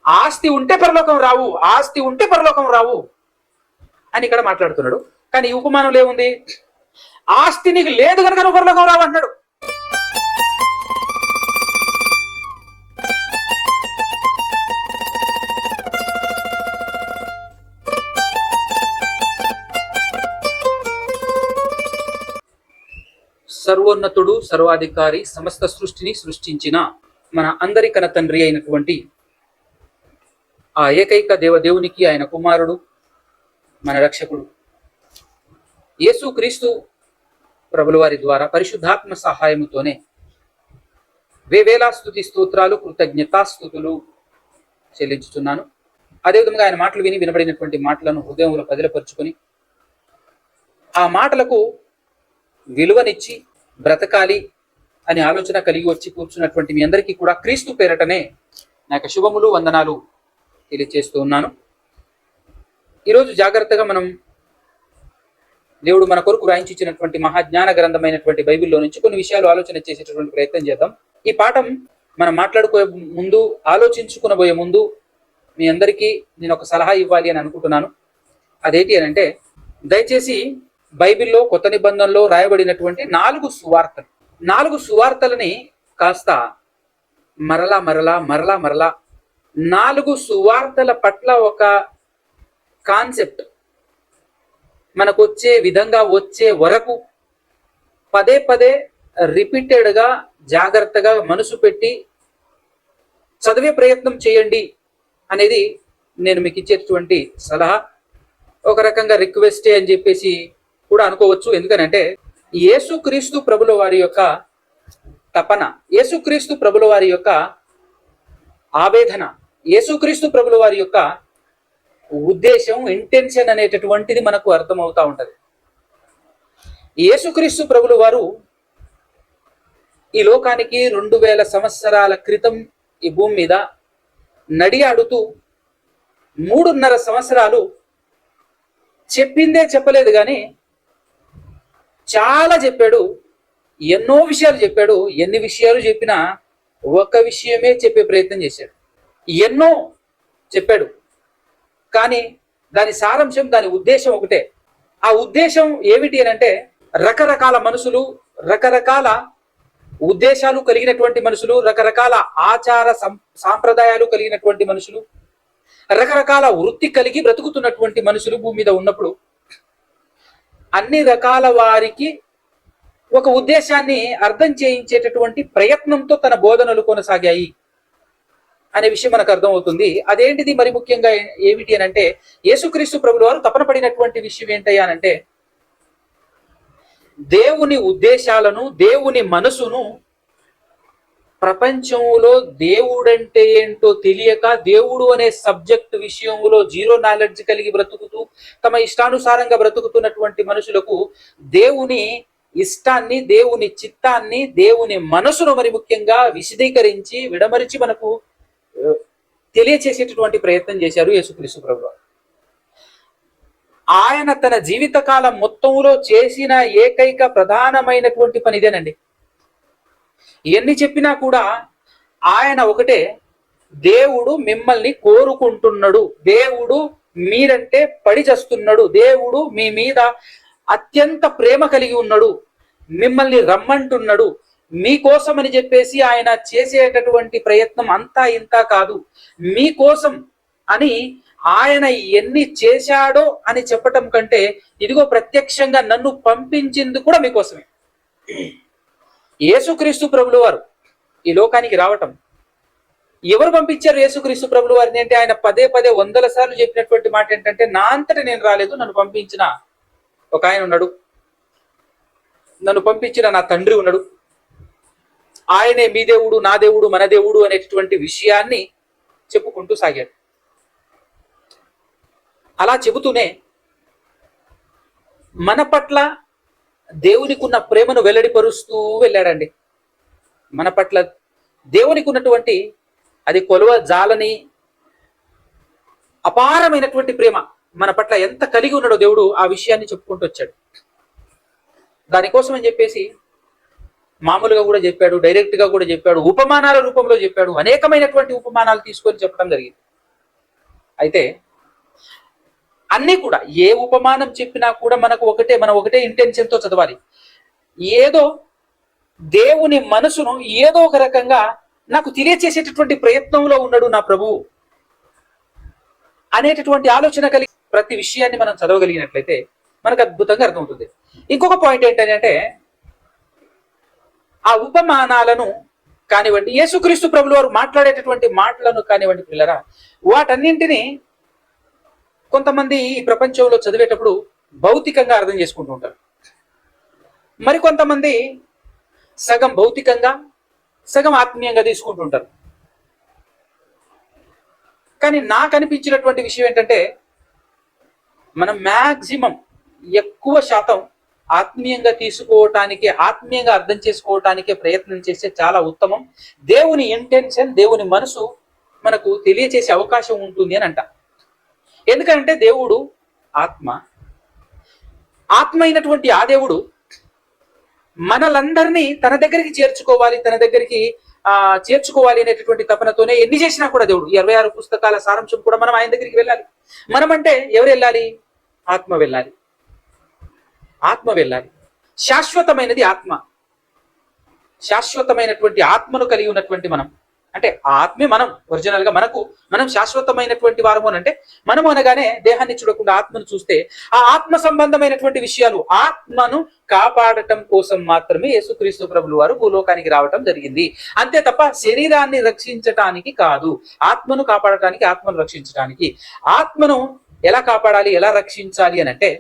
ఆస్తి ఉంటే పరలోకం రావు, ఆస్తి ఉంటే పరలోకం రావు అని ఇక్కడ మాట్లాడుతున్నాడు. కానీ ఈ ఉపమానంలో ఏముంది? ఆస్తి నీకు లేదు కనుక నువ్వు పరలోకం రావు అంటున్నాడు. సర్వోన్నతుడు, సర్వాధికారి, సమస్త సృష్టిని సృష్టించిన మన అందరి కన్న తండ్రి అయినటువంటి ఆ ఏకైక దేవునికి, ఆయన కుమారుడు, మన రక్షకుడు యేసు క్రీస్తు ప్రభుల వారి ద్వారా పరిశుద్ధాత్మ సహాయముతోనే వేవేలా స్తుతి స్తోత్రాలు, కృతజ్ఞతాస్తుతులు చెల్లించుతున్నాను. అదేవిధంగా ఆయన మాటలు వినబడినటువంటి మాటలను హృదయంలో పదిలపరుచుకొని ఆ మాటలకు విలువనిచ్చి బ్రతకాలి అనే ఆలోచన కలిగి వచ్చి కూర్చున్నటువంటి మీ అందరికీ కూడా క్రీస్తు పేరటనే నా యొక్క శుభములు, వందనాలు తెలియజేస్తూ ఉన్నాను. ఈరోజు జాగ్రత్తగా మనం దేవుడు మన కొరకు రాయించి ఇచ్చినటువంటి మహాజ్ఞాన గ్రంథమైనటువంటి బైబిల్లో నుంచి కొన్ని విషయాలు ఆలోచన చేసేటటువంటి ప్రయత్నం చేద్దాం. ఈ పాఠం మనం మాట్లాడుకోబోయే ముందు, ఆలోచించుకునబోయే ముందు మీ అందరికీ నేను ఒక సలహా ఇవ్వాలి అని అనుకుంటున్నాను. అదేంటి అని అంటే, దయచేసి బైబిల్లో కొత్త నిబంధనలో రాయబడినటువంటి 4 సువార్తలని కాస్త మరలా 4 సువార్తల పట్ల ఒక కాన్సెప్ట్ మనకు వచ్చే విధంగా వచ్చే వరకు పదే రిపీటెడ్గా జాగ్రత్తగా మనసు పెట్టి చదివే ప్రయత్నం చేయండి అనేది నేను మీకు ఇచ్చేటువంటి సలహా. ఒక రకంగా రిక్వెస్టే అని చెప్పేసి కూడా అనుకోవచ్చు. ఎందుకనంటే యేసుక్రీస్తు ప్రభుల వారి యొక్క తపన, యేసుక్రీస్తు ప్రభుల వారి యొక్క ఆవేదన, యేసుక్రీస్తు ప్రభుల వారి యొక్క ఉద్దేశం, ఇంటెన్షన్ అనేటటువంటిది మనకు అర్థమవుతా ఉంటది. యేసుక్రీస్తు ప్రభుల వారు ఈ లోకానికి 2000 సంవత్సరాల క్రితం ఈ భూమి మీద నడియాడుతూ 3.5 సంవత్సరాలు చెప్పిందే చెప్పలేదు, కానీ చాలా చెప్పాడు, ఎన్నో విషయాలు చెప్పాడు. ఎన్ని విషయాలు చెప్పినా ఒక విషయమే చెప్పే ప్రయత్నం చేశాడు. ఎన్నో చెప్పాడు, కానీ దాని సారాంశం, దాని ఉద్దేశం ఒకటే. ఆ ఉద్దేశం ఏమిటి అని అంటే, రకరకాల మనుషులు, రకరకాల ఉద్దేశాలు కలిగినటువంటి మనుషులు, రకరకాల ఆచార సాంప్రదాయాలు కలిగినటువంటి మనుషులు, రకరకాల వృత్తి కలిగి బ్రతుకుతున్నటువంటి మనుషులు భూమి మీద ఉన్నప్పుడు అన్ని రకాల వారికి ఒక ఉద్దేశాన్ని అర్థం చేయించేటటువంటి ప్రయత్నంతో తన బోధనలు కొనసాగాయి అనే విషయం మనకు అర్థమవుతుంది. అదేంటిది మరి ముఖ్యంగా ఏమిటి అని అంటే, యేసుక్రీస్తు ప్రభుల వారు తపన పడినటువంటి విషయం ఏంటయ్యా అనంటే, దేవుని ఉద్దేశాలను, దేవుని మనసును ప్రపంచంలో దేవుడంటే ఏంటో తెలియక, దేవుడు అనే సబ్జెక్ట్ విషయంలో జీరో నాలెడ్జ్ కలిగి బ్రతుకుతూ తమ ఇష్టానుసారంగా బ్రతుకుతున్నటువంటి మనుషులకు దేవుని ఇష్టాన్ని, దేవుని చిత్తాన్ని, దేవుని మనసును మరి ముఖ్యంగా విశదీకరించి విడమరిచి మనకు తెలియచేసేటటువంటి ప్రయత్నం చేశారు యేసుక్రీస్తు ప్రభువు. ఆయన తన జీవితకాలం మొత్తంలో చేసిన ఏకైక ప్రధానమైనటువంటి పని ఇదేనండి. ఎన్ని చెప్పినా కూడా ఆయన ఒకటే, దేవుడు మిమ్మల్ని కోరుకుంటున్నాడు, దేవుడు మీరంటే పడి చేస్తున్నాడు, దేవుడు మీ మీద అత్యంత ప్రేమ కలిగి ఉన్నాడు, మిమ్మల్ని రమ్మంటున్నాడు, మీకోసం అని చెప్పేసి ఆయన చేసేటటువంటి ప్రయత్నం అంతా ఇంత కాదు, మీకోసం అని ఆయన ఎన్ని చేశాడో అని చెప్పటం కంటే, ఇదిగో ప్రత్యక్షంగా నన్ను పంపించింది కూడా మీకోసమే. యేసుక్రీస్తు ప్రభుల వారు ఈ లోకానికి రావటం, ఎవరు పంపించారు యేసుక్రీస్తు ప్రభుల వారిని అంటే, ఆయన పదే 100 సార్లు చెప్పినటువంటి మాట ఏంటంటే, నా అంతట నేను రాలేదు, నన్ను పంపించిన ఒక ఆయన ఉన్నాడు, నన్ను పంపించిన నా తండ్రి ఉన్నాడు, ఆయనే మీ దేవుడు, నా దేవుడు, మన దేవుడు అనేటటువంటి విషయాన్ని చెప్పుకుంటూ సాగాడు. అలా చెబుతూనే మన పట్ల దేవునికి ఉన్న ప్రేమను వెల్లడిపరుస్తూ వెళ్ళాడండి. మన పట్ల దేవునికి ఉన్నటువంటి అది కొలువ జాలని అపారమైనటువంటి ప్రేమ మన పట్ల ఎంత కలిగి ఉన్నాడో దేవుడు ఆ విషయాన్ని చెప్పుకుంటూ వచ్చాడు. దానికోసం అని చెప్పేసి మామూలుగా కూడా చెప్పాడు, డైరెక్ట్ గా కూడా చెప్పాడు, ఉపమానాల రూపంలో చెప్పాడు, అనేకమైనటువంటి ఉపమానాలు తీసుకొని చెప్పడం జరిగింది. అయితే అన్నీ కూడా ఏ ఉపమానం చెప్పినా కూడా మనం ఒకటే ఇంటెన్షన్ తో చదవాలి. ఏదో దేవుని మనసును ఏదో ఒక రకంగా నాకు తెలియచేసేటటువంటి ప్రయత్నంలో ఉన్నాడు నా ప్రభువు అనేటటువంటి ఆలోచన కలిగి ప్రతి విషయాన్ని మనం చదవగలిగినట్లయితే మనకు అద్భుతంగా అర్థమవుతుంది. ఇంకొక పాయింట్ ఏంటంటే ఆ ఉపమానాలను కానివ్వండి, యేసుక్రీస్తు ప్రభులు వారు మాట్లాడేటటువంటి మాటలను కానివ్వండి పిల్లరా, వాటన్నింటినీ కొంతమంది ఈ ప్రపంచంలో చదివేటప్పుడు భౌతికంగా అర్థం చేసుకుంటూ ఉంటారు. మరికొంతమంది సగం భౌతికంగా సగం ఆత్మీయంగా తీసుకుంటుంటారు. కానీ నాకు అనిపించినటువంటి విషయం ఏంటంటే మనం మ్యాక్సిమం ఎక్కువ శాతం ఆత్మీయంగా తీసుకోవటానికి, ఆత్మీయంగా అర్థం చేసుకోవటానికే ప్రయత్నం చేస్తే చాలా ఉత్తమం. దేవుని ఇంటెన్షన్, దేవుని మనసు మనకు తెలియచేసే అవకాశం ఉంటుంది అని అంట. ఎందుకంటే దేవుడు ఆత్మ అయినటువంటి ఆ దేవుడు మనలందరినీ తన దగ్గరికి చేర్చుకోవాలి, తన దగ్గరికి చేర్చుకోవాలి అనేటటువంటి తపనతోనే ఎన్ని చేసినా కూడా దేవుడు 26 పుస్తకాల సారాంశం కూడా మనం ఆయన దగ్గరికి వెళ్ళాలి. మనమంటే ఎవరు వెళ్ళాలి? ఆత్మ వెళ్ళాలి. శాశ్వతమైనది ఆత్మ. శాశ్వతమైనటువంటి ఆత్మను కలిగి ఉన్నటువంటి మనం, అంటే ఆ ఆత్మే మనం ఒరిజినల్ గా మనం శాశ్వతమైనటువంటి వారము అంటే మనము అనగానే దేహాన్ని చూడకుండా ఆత్మను చూస్తే ఆ ఆత్మ సంబంధమైనటువంటి విషయాలు, ఆత్మను కాపాడటం కోసం మాత్రమే యేసుక్రీస్తు ప్రభులు వారు భూలోకానికి రావటం జరిగింది. అంతే తప్ప శరీరాన్ని రక్షించటానికి కాదు. ఆత్మను కాపాడటానికి, ఆత్మను రక్షించడానికి. ఆత్మను ఎలా కాపాడాలి, ఎలా రక్షించాలి అని అంటే,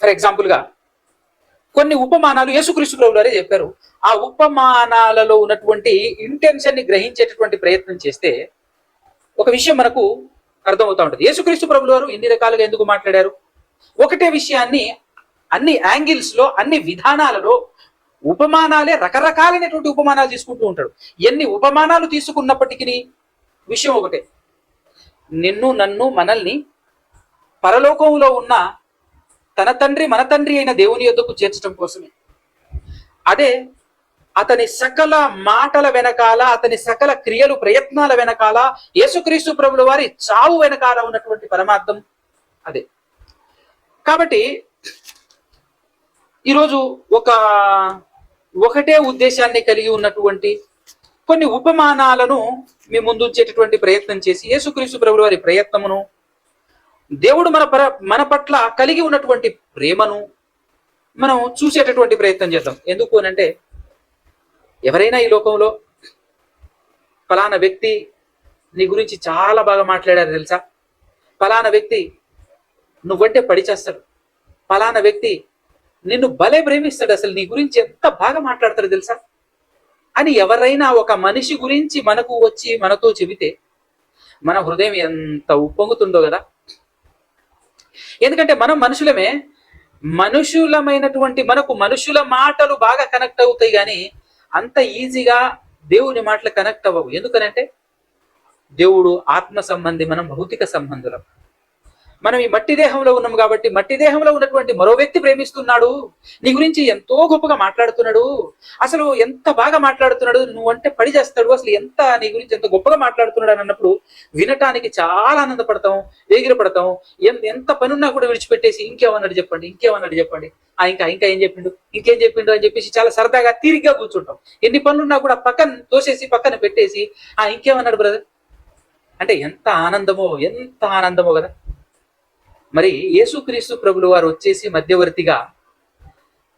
ఫర్ ఎగ్జాంపుల్ గా కొన్ని ఉపమానాలు యేసుక్రీస్తు ప్రభువు వారే చెప్పారు. ఆ ఉపమానాలలో ఉన్నటువంటి ఇంటెన్షన్ ని గ్రహించేటటువంటి ప్రయత్నం చేస్తే ఒక విషయం మనకు అర్థమవుతా ఉంటుంది. యేసుక్రీస్తు ప్రభువు వారు ఇన్ని రకాలుగా ఎందుకు మాట్లాడారు? ఒకటే విషయాన్ని అన్ని యాంగిల్స్ లో, అన్ని విధానాలలో ఉపమానాలే, రకరకాలైనటువంటి ఉపమానాలు తీసుకుంటూ ఉంటాడు. ఎన్ని ఉపమానాలు తీసుకున్నప్పటికీ విషయం ఒకటే, నిన్ను, నన్ను, మనల్ని పరలోకంలో ఉన్న తన తండ్రి, మన తండ్రి అయిన దేవుని యొద్దకు చేర్చడం కోసమే. అదే అతని సకల మాటల వెనకాల, అతని సకల క్రియలు, ప్రయత్నాల వెనకాల, యేసుక్రీస్తు ప్రభుల వారి చావు వెనకాల ఉన్నటువంటి పరమార్థం అదే. కాబట్టి ఈరోజు ఒకటే ఉద్దేశాన్ని కలిగి ఉన్నటువంటి కొన్ని ఉపమానాలను మీ ముందు ఉంచేటటువంటి ప్రయత్నం చేసి యేసుక్రీస్తు ప్రభుల వారి ప్రయత్నమును, దేవుడు మన పట్ల కలిగి ఉన్నటువంటి ప్రేమను మనం చూసేటటువంటి ప్రయత్నం చేద్దాం. ఎందుకు అనంటే, ఎవరైనా ఈ లోకంలో ఫలానా వ్యక్తి నీ గురించి చాలా బాగా మాట్లాడారు తెలుసా, ఫలానా వ్యక్తి నువ్వంటే పడి చేస్తాడు, ఫలానా వ్యక్తి నిన్ను భలే ప్రేమిస్తాడు, అసలు నీ గురించి ఎంత బాగా మాట్లాడతాడు తెలుసా అని ఎవరైనా ఒక మనిషి గురించి మనకు వచ్చి మనతో చెబితే మన హృదయం ఎంత ఉప్పొంగుతుందో కదా. ఎందుకంటే మనం మనుషులమే, మనుషులమైనటువంటి మనకు మనుషుల మాటలు బాగా కనెక్ట్ అవుతాయి, కానీ అంత ఈజీగా దేవుని మాటలు కనెక్ట్ అవ్వవు. ఎందుకనంటే దేవుడు ఆత్మ సంబంధి, మనం భౌతిక సంబంధులం. మనం ఈ మట్టి దేహంలో ఉన్నాం కాబట్టి మట్టి దేహంలో ఉన్నటువంటి మరో వ్యక్తి ప్రేమిస్తున్నాడు, నీ గురించి ఎంతో గొప్పగా మాట్లాడుతున్నాడు, అసలు ఎంత బాగా మాట్లాడుతున్నాడు, నువ్వంటే పడి చేస్తాడు, అసలు ఎంత నీ గురించి ఎంత గొప్పగా మాట్లాడుతున్నాడు అని అన్నప్పుడు వినటానికి చాలా ఆనందపడతాం, ఎగిరిపడతాం. ఎంత పనున్నా కూడా విడిచిపెట్టేసి ఇంకేమన్నాడు చెప్పండి ఇంకా ఇంకేం చెప్పిండు అని చెప్పేసి చాలా సరదాగా తీరిగ్గా కూర్చుంటాం. ఎన్ని పనులున్నా కూడా పక్కన తోసేసి పక్కన పెట్టేసి ఇంకేమన్నాడు బ్రదర్ అంటే ఎంత ఆనందమో కదా. మరి యేసుక్రీస్తు ప్రభులు వారు వచ్చేసి మధ్యవర్తిగా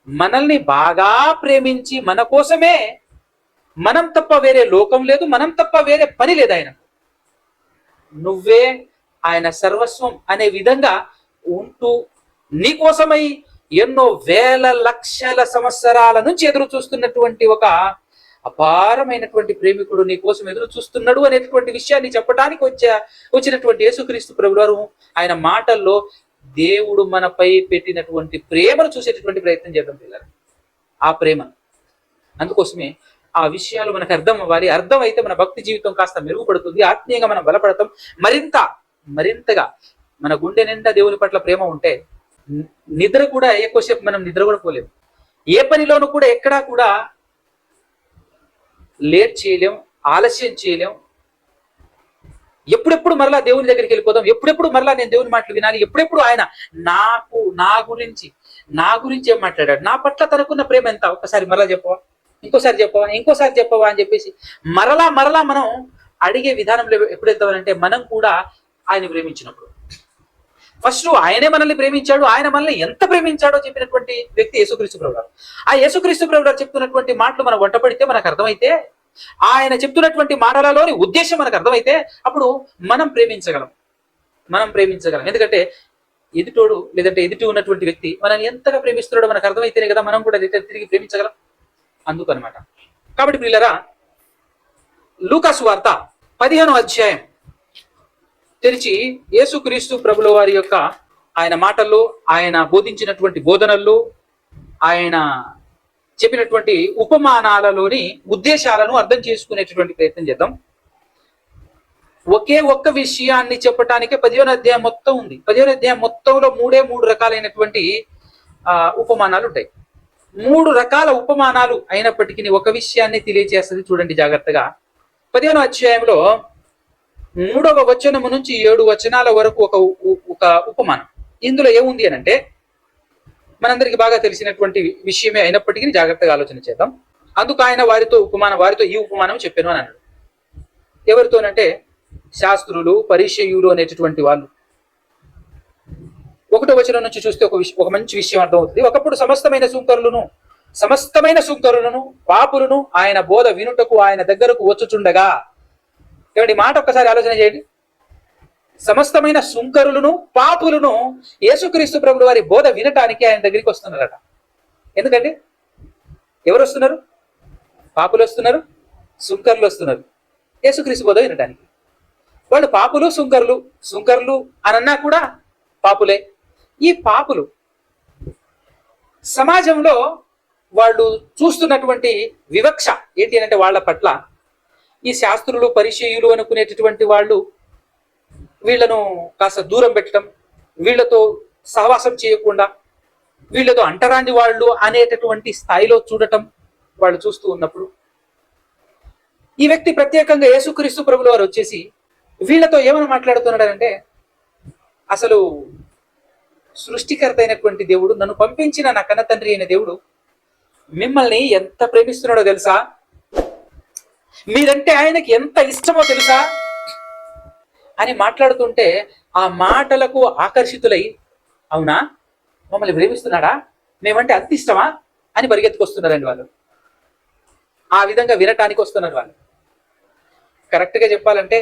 మనల్ని బాగా ప్రేమించి మన కోసమే, మనం తప్ప వేరే లోకం లేదు, మనం తప్ప వేరే పని లేదు, ఆయన నువ్వే ఆయన సర్వస్వం అనే విధంగా ఉంటూ నీ కోసమై ఎన్నో వేల లక్షల సంవత్సరాల నుంచి ఎదురు చూస్తున్నటువంటి ఒక అపారమైనటువంటి ప్రేమికుడు నీ కోసం ఎదురు చూస్తున్నాడు అనేటువంటి విషయాన్ని చెప్పడానికి వచ్చినటువంటి యేసుక్రీస్తు ప్రభువు వారు ఆయన మాటల్లో దేవుడు మనపై పెట్టినటువంటి ప్రేమను చూసేటటువంటి ప్రయత్నం చేద్దాం పిల్లలు. ఆ ప్రేమ, అందుకోసమే ఆ విషయాలు మనకు అర్థం అవ్వాలి. అర్థం అయితే మన భక్తి జీవితం కాస్త మెరుగుపడుతుంది, ఆత్మీయంగా మనం బలపడతాం. మరింతగా మన గుండె నిండా దేవుని పట్ల ప్రేమ ఉంటే నిద్ర కూడా ఎక్కువసేపు మనం నిద్ర కూడా పోలేము. ఏ పనిలోనూ కూడా ఎక్కడా కూడా లేట్ చేయలేం, ఆలస్యం చేయలేం. ఎప్పుడెప్పుడు మరలా దేవుని దగ్గరికి వెళ్ళిపోదాం, ఎప్పుడెప్పుడు మరలా నేను దేవుని మాటలు వినాలి, ఎప్పుడెప్పుడు ఆయన నా గురించి ఏం మాట్లాడాడు, నా పట్ల తనకున్న ప్రేమ ఎంత, ఒకసారి మరలా చెప్పవా, ఇంకోసారి చెప్పవా అని చెప్పేసి మరలా మరలా మనం అడిగే విధానంలో ఎప్పుడు వెళ్తామనంటే, మనం కూడా ఆయన ప్రేమించినప్పుడు. ఫస్ట్ ఆయనే మనల్ని ప్రేమించాడు, ఆయన మనల్ని ఎంత ప్రేమించాడో చెప్పినటువంటి వ్యక్తి యేసుక్రీస్తు ప్రభువు. ఆ యేసుక్రీస్తు ప్రభువు చెప్తున్నటువంటి మాటలు మనం వంటపడితే మనకు అర్థమైతే, ఆయన చెప్తున్నటువంటి మాటలలోని ఉద్దేశం మనకు అర్థమైతే, అప్పుడు మనం ప్రేమించగలం. ఎందుకంటే ఎదుటోడు లేదంటే ఎదుటి ఉన్నటువంటి వ్యక్తి మనల్ని ఎంతగా ప్రేమిస్తున్నాడో మనకు అర్థమైతేనే కదా మనం కూడా తిరిగి ప్రేమించగలం. అందుకనమాట. కాబట్టి ప్రియులారా, లూకా సువార్త 15వ అధ్యాయం తెరిచి యేసుక్రీస్తు ప్రభుల వారి యొక్క ఆయన మాటల్లో, ఆయన బోధించినటువంటి బోధనల్లో, ఆయన చెప్పినటువంటి ఉపమానాలలోని ఉద్దేశాలను అర్థం చేసుకునేటటువంటి ప్రయత్నం చేద్దాం. ఒకే ఒక్క విషయాన్ని చెప్పటానికే 15వ అధ్యాయం మొత్తం ఉంది. 15వ అధ్యాయం మొత్తంలో మూడు రకాలైనటువంటి ఉపమానాలు ఉంటాయి. 3 రకాల ఉపమానాలు అయినప్పటికీ ఒక విషయాన్ని తెలియజేస్తుంది. చూడండి జాగ్రత్తగా. 15వ అధ్యాయంలో 3వ వచనము నుంచి 7 వచనాల వరకు ఒక ఉపమానం. ఇందులో ఏముంది అని అంటే, మనందరికి బాగా తెలిసినటువంటి విషయమే అయినప్పటికీ జాగ్రత్తగా ఆలోచన చేద్దాం. అందుకు ఆయన వారితో ఈ ఉపమానం చెప్పాను అని అన్నాడు. ఎవరితోనంటే శాస్త్రులు, పరిసయ్యులు అనేటటువంటి వాళ్ళు. 1వ వచనం నుంచి చూస్తే ఒక మంచి విషయం అర్థమవుతుంది. ఒకప్పుడు సమస్తమైన సుంకరులను పాపులను ఆయన బోధ వినుటకు ఆయన దగ్గరకు వచ్చుచుండగా. ఏమండి, మాట ఒక్కసారి ఆలోచన చేయండి. సమస్తమైన సుంకరులను పాపులను యేసుక్రీస్తు ప్రభువు వారి బోధ వినటానికి ఆయన దగ్గరికి వస్తున్నారట. ఎందుకండి? ఎవరు వస్తున్నారు? పాపులు వస్తున్నారు, సుంకరులు వస్తున్నారు యేసుక్రీస్తు బోధ వినటానికి. వాళ్ళు పాపులు, సుంకరులు అనన్నా కూడా పాపులే. ఈ పాపులు సమాజంలో వాళ్ళు చూస్తున్నటువంటి వివక్ష ఏంటి అంటే, వాళ్ళ పట్ల ఈ శాస్త్రులు, పరిసయ్యులు అనుకునేటటువంటి వాళ్ళు వీళ్ళను కాస్త దూరం పెట్టడం, వీళ్ళతో సహవాసం చేయకుండా, వీళ్ళతో అంటరాని వాళ్ళు అనేటటువంటి స్థాయిలో చూడటం వాళ్ళు చూస్తూ ఉన్నప్పుడు, ఈ వ్యక్తి ప్రత్యేకంగా యేసుక్రీస్తు ప్రభుల వారు వచ్చేసి వీళ్ళతో ఏమని మాట్లాడుతున్నాడంటే, అసలు సృష్టికర్త అయినటువంటి దేవుడు, నన్ను పంపించిన నా కన్న తండ్రి అయిన దేవుడు మిమ్మల్ని ఎంత ప్రేమిస్తున్నాడో తెలుసా? మీరంటే ఆయనకి ఎంత ఇష్టమో తెలుసా అని మాట్లాడుతుంటే, ఆ మాటలకు ఆకర్షితులై, అవునా మమ్మల్ని ప్రేమిస్తున్నాడా, మేమంటే అంత ఇష్టమా అని పరిగెత్తుకొస్తున్నారండి వాళ్ళు. ఆ విధంగా వినటానికి వస్తున్నారు వాళ్ళు. కరెక్ట్గా చెప్పాలంటే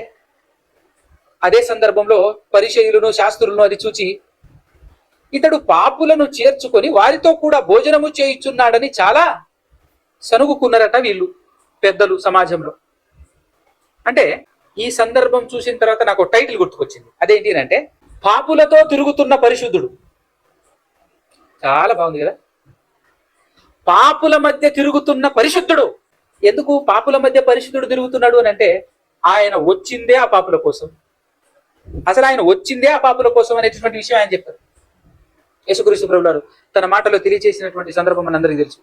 అదే సందర్భంలో పరిసయ్యులను, శాస్త్రులను అది చూచి, ఇతడు పాపులను చేర్చుకొని వారితో కూడా భోజనము చేయుచున్నాడని చాలా సనుగుకున్నారట వీళ్ళు పెద్దలు సమాజంలో. అంటే ఈ సందర్భం చూసిన తర్వాత నాకు టైటిల్ గుర్తుకొచ్చింది. అదేంటి అంటే, పాపులతో తిరుగుతున్న పరిశుద్ధుడు. చాలా బాగుంది కదా. పాపుల మధ్య తిరుగుతున్న పరిశుద్ధుడు. ఎందుకు పాపుల మధ్య పరిశుద్ధుడు తిరుగుతున్నాడు అని అంటే, ఆయన వచ్చిందే ఆ పాపుల కోసం. అసలు ఆయన వచ్చిందే ఆ పాపుల కోసం అనేటటువంటి విషయం ఆయన చెప్పారు. యేసుక్రీస్తు ప్రభువు తన మాటలో తెలియజేసినటువంటి సందర్భం మనందరికీ తెలుసు.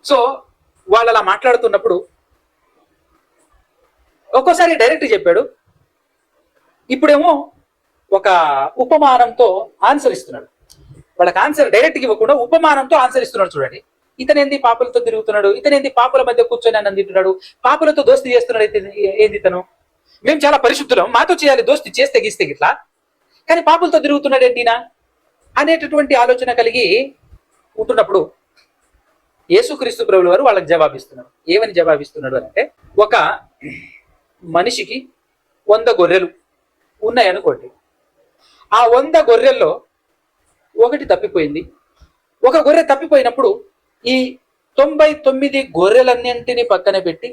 సో వాళ్ళు అలా మాట్లాడుతున్నప్పుడు ఒక్కోసారి డైరెక్ట్ చెప్పాడు, ఇప్పుడేమో ఒక ఉపమానంతో ఆన్సర్ ఇస్తున్నాడు. వాళ్ళకి ఆన్సర్ డైరెక్ట్ ఇవ్వకుండా ఉపమానంతో ఆన్సర్ ఇస్తున్నాడు. చూడండి, ఇతనేంది పాపులతో తిరుగుతున్నాడు, ఇతనేంది పాపుల మధ్య కూర్చొని అన్నం తింటున్నాడు, పాపులతో దోస్తి చేస్తున్నాడు, ఏంది ఇతను, మేము చాలా పరిశుద్ధులం, మాతో చేయాలి దోస్తి, చేస్తే గీస్తే గిట్లా, కానీ పాపులతో తిరుగుతున్నాడు ఏంటినా అనేటటువంటి ఆలోచన కలిగి ఉంటున్నప్పుడు యేసుక్రీస్తు ప్రభువు వారు వాళ్ళకి జవాబిస్తున్నారు. ఏమని జవాబిస్తున్నాడు అంటే, ఒక మనిషికి 100 గొర్రెలు ఉన్నాయనుకోండి. ఆ 100 గొర్రెల్లో ఒకటి తప్పిపోయింది. ఒక గొర్రె తప్పిపోయినప్పుడు ఈ 99 గొర్రెలన్నింటినీ పక్కన పెట్టి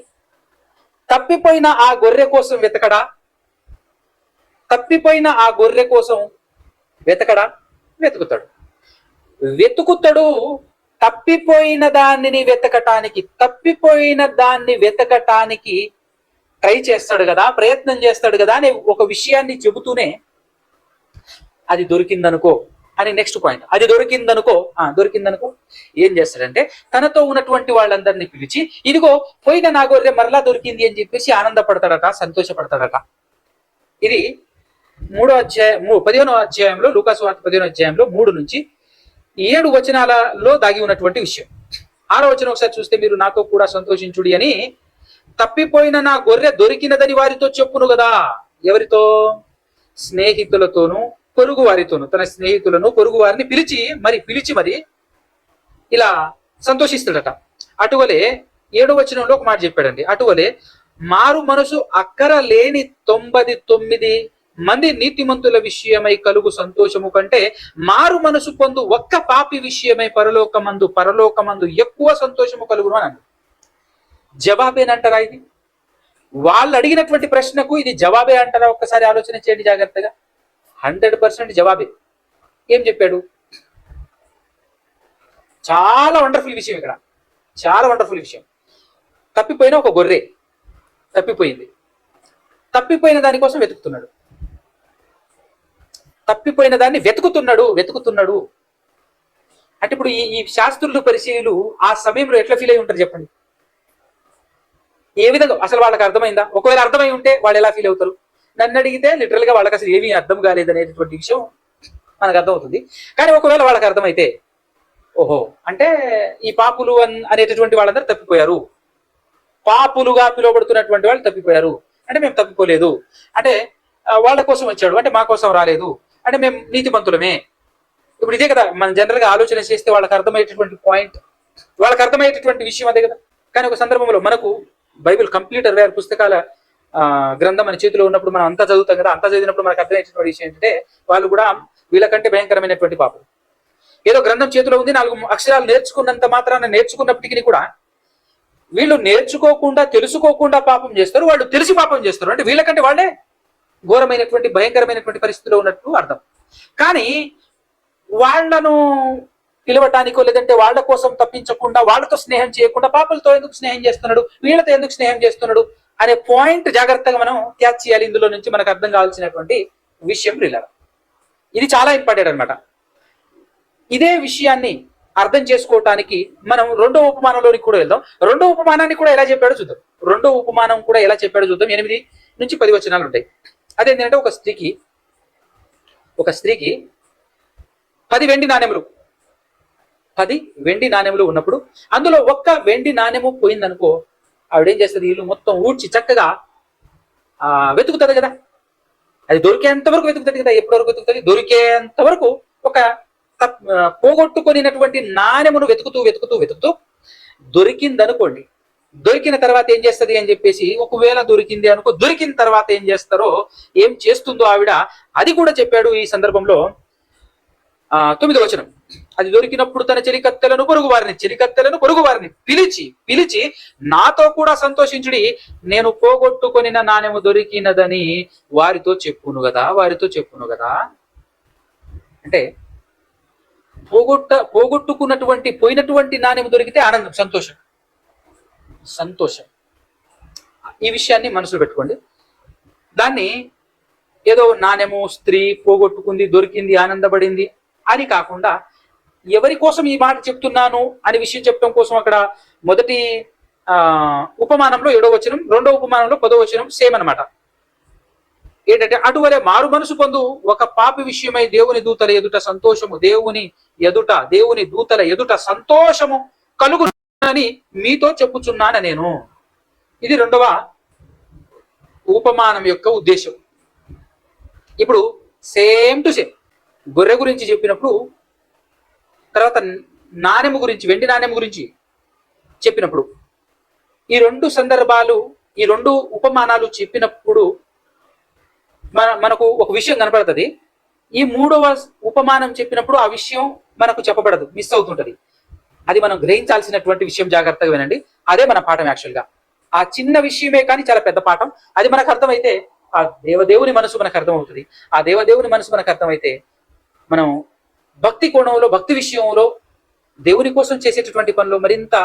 తప్పిపోయిన ఆ గొర్రె కోసం వెతకడా? వెతుకుతాడు. తప్పిపోయిన దాన్ని వెతకటానికి ట్రై చేస్తాడు కదా, ప్రయత్నం చేస్తాడు కదా అనే ఒక విషయాన్ని చెబుతూనే, అది దొరికిందనుకో అని నెక్స్ట్ పాయింట్, అది దొరికిందనుకో ఏం చేస్తాడంటే, తనతో ఉన్నటువంటి వాళ్ళందరినీ పిలిచి, ఇదిగో పోయిన నా గొర్రె మరలా దొరికింది అని చెప్పేసి ఆనందపడతాడట, సంతోషపడతాడట. ఇది 15వ అధ్యాయంలో, లూకాసు వార్త 15వ అధ్యాయంలో 3 నుంచి 7 వచనాలలో దాగి ఉన్నటువంటి విషయం. 6వ వచనం ఒకసారి చూస్తే, మీరు నాతో కూడా సంతోషించుడి అని తప్పిపోయిన నా గొర్రె దొరికినదని వారితో చెప్పును కదా. ఎవరితో? స్నేహితులతోనూ పొరుగు వారితోనూ. తన స్నేహితులను పొరుగు వారిని పిలిచి మరి ఇలా సంతోషిస్తాడట. అటువలే 7వ వచనంలో ఒక మాట చెప్పాడండి. అటువలే మారు మనసు అక్కర లేని 99 మంది నీతిమంతుల విషయమై కలుగు సంతోషము కంటే మారు మనసు పొందు ఒక్క పాపి విషయమై పరలోకమందు ఎక్కువ సంతోషము కలుగును అని. జవాబేనంటారా ఇది? వాళ్ళు అడిగినటువంటి ప్రశ్నకు ఇది జవాబే అంటారా? ఒక్కసారి ఆలోచన చేయండి జాగ్రత్తగా. 100% జవాబే. ఏం చెప్పాడు? చాలా వండర్ఫుల్ విషయం ఇక్కడ, చాలా వండర్ఫుల్ విషయం. తప్పిపోయిన ఒక గొర్రె తప్పిపోయింది. తప్పిపోయిన దానికోసం వెతుకుతున్నాడు. తప్పిపోయిన దాన్ని వెతుకుతున్నాడు అంటే ఇప్పుడు ఈ శాస్త్రులు, పరిశీలు ఆ సమయంలో ఎట్లా ఫీల్ అయి ఉంటారు చెప్పండి? ఏ విధంగా? అసలు వాళ్ళకి అర్థమైందా? ఒకవేళ అర్థమై ఉంటే వాళ్ళు ఎలా ఫీల్ అవుతారు? నన్ను అడిగితే లిటరల్ గా వాళ్ళకి అసలు ఏమీ అర్థం కాలేదనేటువంటి విషయం మనకు అర్థమవుతుంది. కానీ ఒకవేళ వాళ్ళకి అర్థమైతే, ఓహో అంటే ఈ పాపులు అనేటటువంటి వాళ్ళందరూ తప్పిపోయారు, పాపులుగా పిలువబడుతున్నటువంటి వాళ్ళు తప్పిపోయారు అంటే మేము తప్పిపోలేదు, అంటే వాళ్ళ కోసం వచ్చాడు అంటే మా కోసం రాలేదు, అంటే మేము నీతిమంతులమే. ఇప్పుడు ఇదే కదా మనం జనరల్ గా ఆలోచన చేస్తే వాళ్ళకి అర్థమయ్యేటటువంటి పాయింట్, వాళ్ళకి అర్థమయ్యేటటువంటి విషయం అదే కదా. కానీ ఒక సందర్భంలో మనకు బైబిల్ కంప్లీట్ 66 పుస్తకాల గ్రంథం మన చేతిలో ఉన్నప్పుడు మనం అంతా చదువుతాం కదా. అంతా చదివినప్పుడు మనకు అర్థమయ్యేటువంటి విషయం ఏంటంటే వాళ్ళు కూడా వీళ్ళకంటే భయంకరమైనటువంటి పాపం. ఏదో గ్రంథం చేతిలో ఉంది, 4 అక్షరాలు నేర్చుకున్నంత మాత్రాన నేర్చుకున్నప్పటికీ కూడా వీళ్ళు నేర్చుకోకుండా, తెలుసుకోకుండా పాపం చేస్తారు, వాళ్ళు తెలిసి పాపం చేస్తారు. అంటే వీళ్ళకంటే వాళ్ళే ఘోరమైనటువంటి, భయంకరమైనటువంటి పరిస్థితిలో ఉన్నట్టు అర్థం. కానీ వాళ్లను పిలవటానికో లేదంటే వాళ్ళ కోసం తప్పించకుండా, వాళ్ళతో స్నేహం చేయకుండా పాపలతో ఎందుకు స్నేహం చేస్తున్నాడు, వీళ్ళతో ఎందుకు స్నేహం చేస్తున్నాడు అనే పాయింట్ జాగ్రత్తగా మనం క్యాచ్ చేయాలి. ఇందులో నుంచి మనకు అర్థం కావాల్సినటువంటి విషయం ఇది చాలా ఇంపార్టెంట్ అనమాట. ఇదే విషయాన్ని అర్థం చేసుకోవటానికి మనం 2వ ఉపమానంలోనికి కూడా వెళ్దాం. 2వ ఉపమానాన్ని కూడా ఎలా చెప్పాడో చూద్దాం. 2వ ఉపమానం కూడా ఎలా చెప్పాడో చూద్దాం. 8 నుంచి 10 వచనాలు ఉంటాయి. అదేంటంటే ఒక స్త్రీకి 10 వెండి నాణెములు 10 వెండి నాణెములు ఉన్నప్పుడు అందులో ఒక్క వెండి నాణెము పోయిందనుకో, ఆవిడేం చేస్తుంది? ఇల్లు మొత్తం ఊడ్చి చక్కగా వెతుకుతుంది కదా. అది దొరికేంత వరకు వెతుకుతుంది కదా. ఎప్పటి వరకు వెతుకుతుంది? దొరికేంత వరకు. ఒక పోగొట్టుకున్నటువంటి నాణెమును వెతుకుతూ దొరికిందనుకోండి. దొరికిన తర్వాత ఏం చేస్తుంది అని చెప్పేసి, ఒకవేళ దొరికింది అనుకో, దొరికిన తర్వాత ఏం చేస్తుందో ఆవిడ, అది కూడా చెప్పాడు ఈ సందర్భంలో. 9వ వచనం, అది దొరికినప్పుడు తన చెలికత్తెలను పొరుగు వారిని పిలిచి నాతో కూడా సంతోషించుడి, నేను పోగొట్టుకొని నాణెము దొరికినదని వారితో చెప్పును కదా. అంటే పోయినటువంటి నాణెము దొరికితే ఆనందం, సంతోషం. ఈ విషయాన్ని మనసులో పెట్టుకోండి. దాన్ని ఏదో నాణెము, స్త్రీ పోగొట్టుకుంది, దొరికింది, ఆనందపడింది అని కాకుండా, ఎవరి కోసం ఈ మాట చెప్తున్నాను అనే విషయం చెప్పడం కోసం అక్కడ మొదటి ఉపమానంలో 7వ వచనం, 2వ ఉపమానంలో 10వ వచనం సేమ్ అనమాట. ఏంటంటే, అటువలే మారు మనసు పొందు ఒక పాపి విషయమై దేవుని దూతల ఎదుట సంతోషము కలుగునని మీతో చెప్పుచున్నాను నేను. ఇది 2వ ఉపమానం యొక్క ఉద్దేశం. ఇప్పుడు సేమ్ టు సేమ్ గొర్రె గురించి చెప్పినప్పుడు, తర్వాత నాణెము గురించి, వెండి నాణెము గురించి చెప్పినప్పుడు, ఈ 2 సందర్భాలు, ఈ 2 ఉపమానాలు చెప్పినప్పుడు మనకు ఒక విషయం కనపడుతుంది. ఈ 3వ ఉపమానం చెప్పినప్పుడు ఆ విషయం మనకు చెప్పబడదు, మిస్ అవుతుంటది. అది మనం గ్రహించాల్సినటువంటి విషయం. జాగ్రత్తగా వినండి. అదే మన పాఠం. యాక్చువల్గా ఆ చిన్న విషయమే కానీ చాలా పెద్ద పాఠం. అది మనకు అర్థమైతే ఆ దేవదేవుని మనసు మనకు అర్థమవుతుంది. ఆ దేవదేవుని మనసు మనకు అర్థమైతే మనం భక్తి కోణంలో, భక్తి విషయంలో, దేవుని కోసం చేసేటటువంటి పనిలో మరింత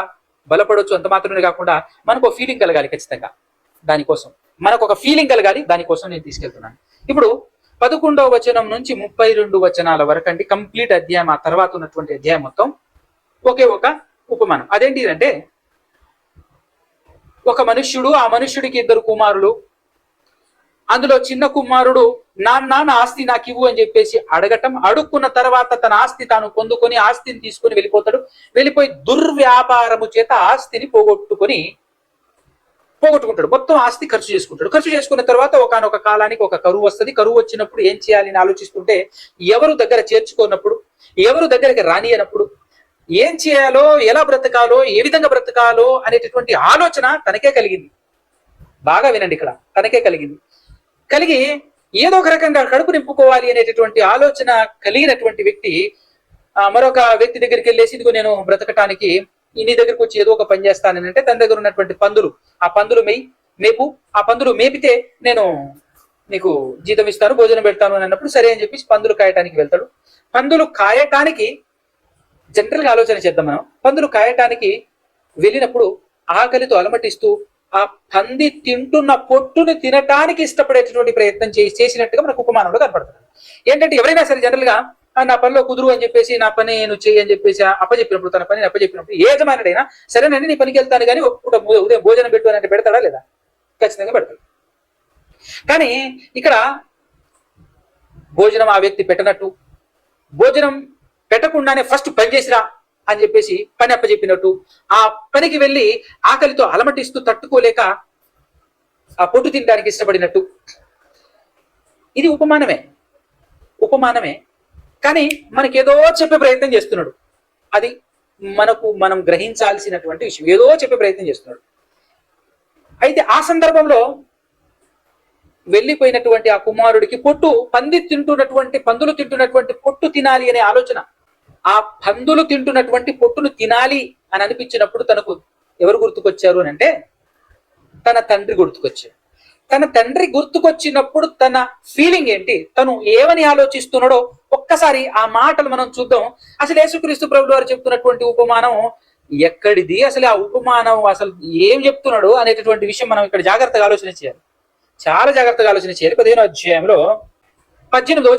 బలపడవచ్చు. అంత మాత్రమే కాకుండా మనకు ఒక ఫీలింగ్ కలగాలి. ఖచ్చితంగా దానికోసం మనకు ఒక ఫీలింగ్ కలగాలి. దానికోసం నేను తీసుకెళ్తున్నాను. ఇప్పుడు 11వ వచనం నుంచి 32 వచనాల వరకు అండి కంప్లీట్ అధ్యాయం. ఆ తర్వాత ఉన్నటువంటి అధ్యాయం మొత్తం ఒకే ఒక ఉపమానం. అదేంటి అంటే, ఒక మనుష్యుడు, ఆ మనుష్యుడికి 2 కుమారులు. అందులో చిన్న కుమారుడు నాన్న ఆస్తి నాకు ఇవ్వు అని చెప్పేసి అడగటం, అడుక్కున్న తర్వాత తన ఆస్తి తాను పొందుకొని ఆస్తిని తీసుకొని వెళ్ళిపోతాడు. వెళ్ళిపోయి దుర్వ్యాపారము చేత ఆస్తిని పోగొట్టుకుంటాడు. మొత్తం ఆస్తి ఖర్చు చేసుకుంటాడు. ఖర్చు చేసుకున్న తర్వాత ఒకనొక కాలానికి ఒక కరువు వస్తుంది. కరువు వచ్చినప్పుడు ఏం చేయాలి అని ఆలోచిస్తుంటే, ఎవరు దగ్గర చేర్చుకున్నప్పుడు, ఎవరు దగ్గరికి రానియనప్పుడు, ఏం చేయాలో, ఎలా బ్రతకాలో, ఏ విధంగా బ్రతకాలో అనేటటువంటి ఆలోచన తనకే కలిగింది. బాగా వినండి, ఇక్కడ తనకే కలిగి ఏదో ఒక రకంగా కడుపు నింపుకోవాలి అనేటటువంటి ఆలోచన కలిగినటువంటి వ్యక్తి మరొక వ్యక్తి దగ్గరికి వెళ్ళేసి, ఇదిగో నేను బ్రతకటానికి నీ దగ్గరికి వచ్చి ఏదో ఒక పని చేస్తానంటే, తన దగ్గర ఉన్నటువంటి పందులు, ఆ పందులు మేపు, ఆ పందులు మేపితే నేను నీకు జీతం ఇస్తాను, భోజనం పెడతాను అని అన్నప్పుడు సరే అని చెప్పేసి పందులు కాయటానికి వెళ్తాడు. పందులు కాయటానికి జనరల్ గా ఆలోచన చేద్దాం మనం. పందులు కాయటానికి వెళ్ళినప్పుడు ఆకలితో అలమటిస్తూ ఆ పంది తింటున్న పొట్టుని తినటానికి ఇష్టపడేటటువంటి ప్రయత్నం చేసినట్టుగా మనకు ఉపమానంలో కనపడుతుంది. ఏంటంటే ఎవరైనా సరే జనరల్ గా నా పనిలో కుదురు అని చెప్పేసి, నా పని నువ్వు చెయ్యి అని చెప్పేసి అప్పచెప్పినప్పుడు, తన పని అప్పచెప్పినప్పుడు ఏ యజమానుడైనా సరేనండి నీ పనికి వెళ్తాను కానీ ఉదయం భోజనం పెట్టు అని పెడతాడా లేదా? ఖచ్చితంగా పెడతాడు. కానీ ఇక్కడ భోజనం ఆ వ్యక్తి పెట్టనట్టు, భోజనం పెట్టకుండానే ఫస్ట్ పని చేసిరా అని చెప్పేసి పని అప్పచెప్పినట్టు, ఆ పనికి వెళ్ళి ఆకలితో అలమటిస్తూ తట్టుకోలేక ఆ పొట్టు తినడానికి ఇష్టపడినట్టు, ఇది ఉపమానమే. కానీ మనకేదో చెప్పే ప్రయత్నం చేస్తున్నాడు. అది మనం గ్రహించాల్సినటువంటి విషయం. ఏదో చెప్పే ప్రయత్నం చేస్తున్నాడు. అయితే ఆ సందర్భంలో వెళ్ళిపోయినటువంటి ఆ కుమారుడికి పందులు తింటున్నటువంటి పొట్టు తినాలి అనే ఆలోచన, ఆ పందులు తింటున్నటువంటి పొట్టును తినాలి అని అనిపించినప్పుడు తనకు ఎవరు గుర్తుకొచ్చారు అని అంటే, తన తండ్రి గుర్తుకొచ్చాడు. తన తండ్రి గుర్తుకొచ్చినప్పుడు తన ఫీలింగ్ ఏంటి, తను ఏమని ఆలోచిస్తున్నాడో ఒక్కసారి ఆ మాటలు మనం చూద్దాం. అసలు యేసుక్రీస్తు ప్రభువు వారు చెప్తున్నటువంటి ఉపమానం ఎక్కడిది, అసలు ఆ ఉపమానం అసలు ఏం చెప్తున్నాడు అనేటటువంటి విషయం మనం ఇక్కడ జాగ్రత్తగా ఆలోచన చేయాలి. చాలా జాగ్రత్తగా ఆలోచన చేయాలి. 15వ అధ్యాయంలో 18వ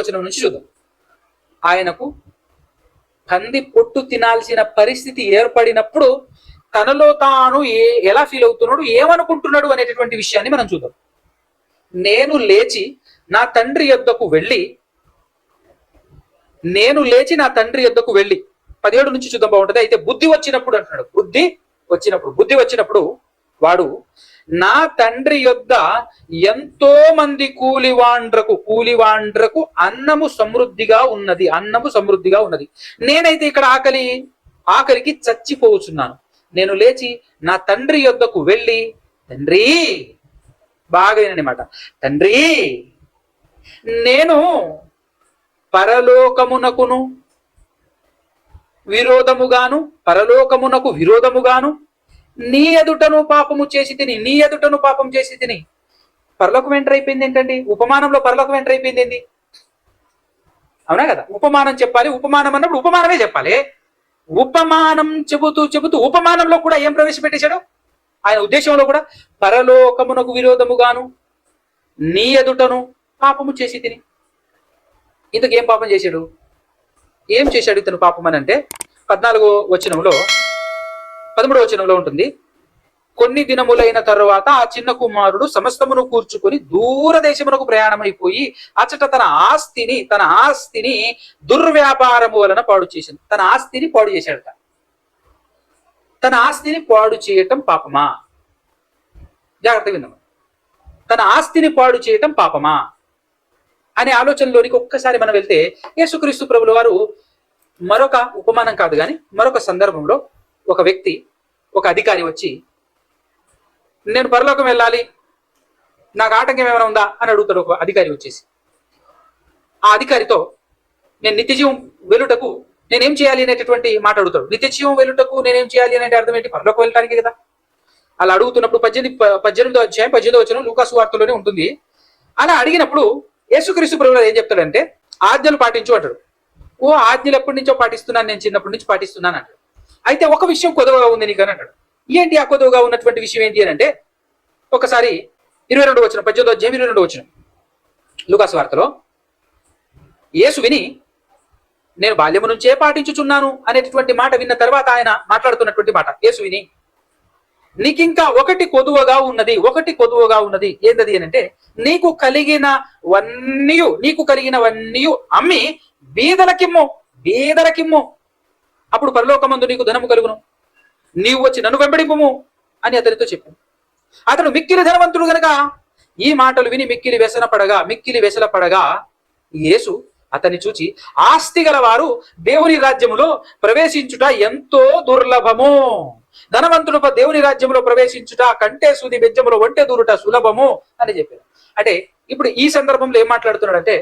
వచనం నుంచి చూద్దాం. ఆయనకు పంది పొట్టు తినాల్సిన పరిస్థితి ఏర్పడినప్పుడు తనలో తాను ఎలా ఫీల్ అవుతున్నాడు, ఏమనుకుంటున్నాడు అనేటటువంటి విషయాన్ని మనం చూద్దాం. నేను లేచి నా తండ్రి యొద్దకు వెళ్ళి 17 నుంచి చూద్దాం, బాగుంటుంది. అయితే బుద్ధి వచ్చినప్పుడు అంటున్నాడు. బుద్ధి వచ్చినప్పుడు వాడు నా తండ్రి యొద్ద ఎంతో మంది కూలివాండ్రకు అన్నము సమృద్ధిగా ఉన్నది. నేనైతే ఇక్కడ ఆకలికి చచ్చిపోవచ్చున్నాను. నేను లేచి నా తండ్రి యొద్దకు వెళ్ళి, తండ్రి, బాగా వినమాట, తండ్రి, నేను పరలోకమునకు విరోధముగాను నీ ఎదుటను పాపం చేసి తిని. పరలోకం ఎంటర్ అయిపోయింది ఏంటండి? ఉపమానంలో పరలోకం ఎంటర్ అయిపోయింది ఏంటి? అవునా కదా? ఉపమానం చెప్పాలి. ఉపమానం అన్నప్పుడు ఉపమానమే చెప్పాలి. ఉపమానం చెబుతూ ఉపమానంలో కూడా ఏం ప్రవేశపెట్టేశాడు ఆయన ఉద్దేశంలో కూడా? పరలోకమునకు విరోధముగాను నీ ఎదుటను పాపము చేసి తిని. ఇంతకు ఏం పాపం చేశాడు? ఏం చేశాడు ఇతను పాపం అని అంటే 13వ వచనంలో ఉంటుంది. కొన్ని దినములైన తరువాత ఆ చిన్న కుమారుడు సమస్తమును కూర్చుకొని దూరదేశమునకు ప్రయాణమైపోయి అచ్చట తన ఆస్తిని దుర్వ్యాపారము వలన పాడు చేసింది. తన ఆస్తిని పాడు చేశాడట. తన ఆస్తిని పాడు చేయటం పాపమా? జాగ్రత్తగా విందాం. తన ఆస్తిని పాడు చేయటం పాపమా అనే ఆలోచనలోనికి ఒక్కసారి మనం వెళ్తే, యేసుక్రీస్తు ప్రభుల వారు మరొక ఉపమానం కాదు కానీ మరొక సందర్భంలో ఒక అధికారి వచ్చి, నేను పరలోకం వెళ్ళాలి, నాకు ఆటంకం ఏమైనా ఉందా అని అడుగుతాడు. ఒక అధికారి వచ్చేసి ఆ అధికారితో, నేను నిత్యజీవం వెలుటకు నేనేం చేయాలి అనేటటువంటి మాట అడుగుతాడు. నిత్యజీవం వెలుటకు నేనేం చేయాలి అనే అర్థం ఏంటి? పరలోకం వెళ్ళటానికి కదా. అలా అడుగుతున్నప్పుడు 18వ అధ్యాయం 18వ వచనం లూకాసు వార్తలోనే ఉంటుంది. అలా అడిగినప్పుడు యేసుక్రీస్తు ప్రభువు ఏం చెప్తాడంటే, ఆజ్ఞలు పాటించు అంటాడు. ఆజ్ఞలు ఎప్పటి నుంచో పాటిస్తున్నాను, నేను చిన్నప్పటి నుంచి పాటిస్తున్నాను అంటాడు. అయితే ఒక విషయం కొదవగా ఉంది నీకు అని అంటాడు. ఏంటి ఆ కొదవగా ఉన్నటువంటి విషయం ఏంటి అని అంటే, ఒకసారి 22వ వచనం 18వ అధ్యాయం 22వ వచనం లూకాసు వార్తలో, యేసు విని నేను బాల్యము నుంచే పాటించుచున్నాను అనేటటువంటి మాట విన్న తర్వాత ఆయన మాట్లాడుతున్నటువంటి మాట, యేసు విని నీకింకా ఒకటి కొదువగా ఉన్నది, ఒకటి కొదువగా ఉన్నది. ఏంటది అని అంటే, నీకు కలిగినవన్నీ అమ్మి బీదలకిమ్ము, బీదలకిమ్ము, అప్పుడు పరలోకమందు నీకు ధనము కలుగును, నీవు వచ్చి నన్ను వెంబడింపుము అని అతనితో చెప్పాను. అతడు మిక్కిలి ధనవంతుడు గనక ఈ మాటలు విని మిక్కిలి వెసల పడగా యేసు అతన్ని చూచి, ఆస్తి గల వారు దేవుని రాజ్యములో ప్రవేశించుట ఎంతో దుర్లభము, ధనవంతుడు దేవుని రాజ్యంలో ప్రవేశించుట కంటే సూది బెజ్జములో ఒంటె దూరుట సులభము అని చెప్పారు. అంటే ఇప్పుడు ఈ సందర్భంలో ఏం మాట్లాడుతున్నాడంటే,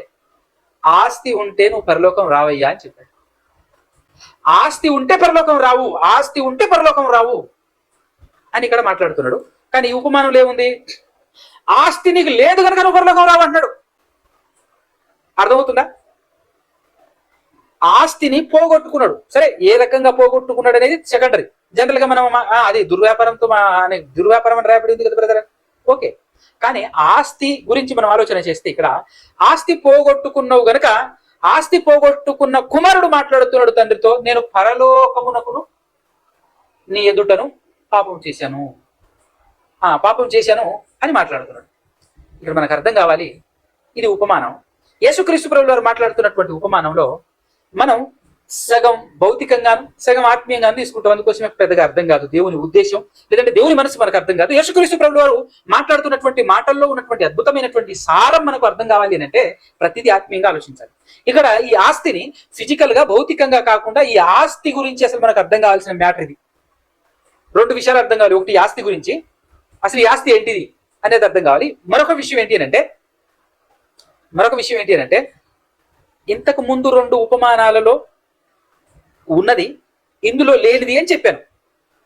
ఆస్తి ఉంటే నువ్వు పరలోకం రావయ్యా అని చెప్పాడు. ఆస్తి ఉంటే పరలోకం రావు, ఆస్తి ఉంటే పరలోకం రావు అని ఇక్కడ మాట్లాడుతున్నాడు. కానీ ఈ ఉపమానంలో ఏముంది? ఆస్తి నీకు లేదు కనుక నువ్వు పరలోకం రావు అంటున్నాడు. అర్థమవుతుందా? ఆస్తిని పోగొట్టుకున్నాడు. సరే, ఏ రకంగా పోగొట్టుకున్నాడు అనేది సెకండరీ. జనరల్ గా మనం అది దుర్వ్యాపారం అని రాయబడింది కదా బ్రదర్, ఓకే. కానీ ఆస్తి గురించి మనం ఆలోచన చేస్తే, ఇక్కడ ఆస్తి పోగొట్టుకున్నావు గనక, ఆస్తి పోగొట్టుకున్న కుమారుడు మాట్లాడుతున్నాడు తండ్రితో, నేను పరలోకమునకును నీ ఎదుటను పాపం చేశాను అని మాట్లాడుతున్నాడు. ఇక్కడ మనకు అర్థం కావాలి, ఇది ఉపమానం. యేసుక్రీస్తు ప్రభువు వారు మాట్లాడుతున్నటువంటి ఉపమానంలో మనం సగం భౌతికంగాను సగం ఆత్మీయంగాను తీసుకుంటాం. అందుకోసమే పెద్దగా అర్థం కాదు దేవుని ఉద్దేశం, లేదంటే దేవుని మనసు మనకు అర్థం కాదు. యేసుక్రీస్తు ప్రభువు వారు మాట్లాడుతున్నటువంటి మాటల్లో ఉన్నటువంటి అద్భుతమైనటువంటి సారం మనకు అర్థం కావాలి అని అంటే ప్రతిదీ ఆత్మీయంగా ఆలోచించాలి. ఇక్కడ ఈ ఆస్తిని ఫిజికల్ గా భౌతికంగా కాకుండా, ఈ ఆస్తి గురించి అసలు మనకు అర్థం కావాల్సిన మ్యాటర్ ఇది. రెండు విషయాలు అర్థం కావాలి. ఒకటి ఆస్తి గురించి, అసలు ఈ ఆస్తి ఏంటిది అనేది అర్థం కావాలి. మరొక విషయం ఏంటి అని అంటే ఇంతకు ముందు రెండు ఉపమానాలలో ఉన్నది ఇందులో లేనిది అని చెప్పాను.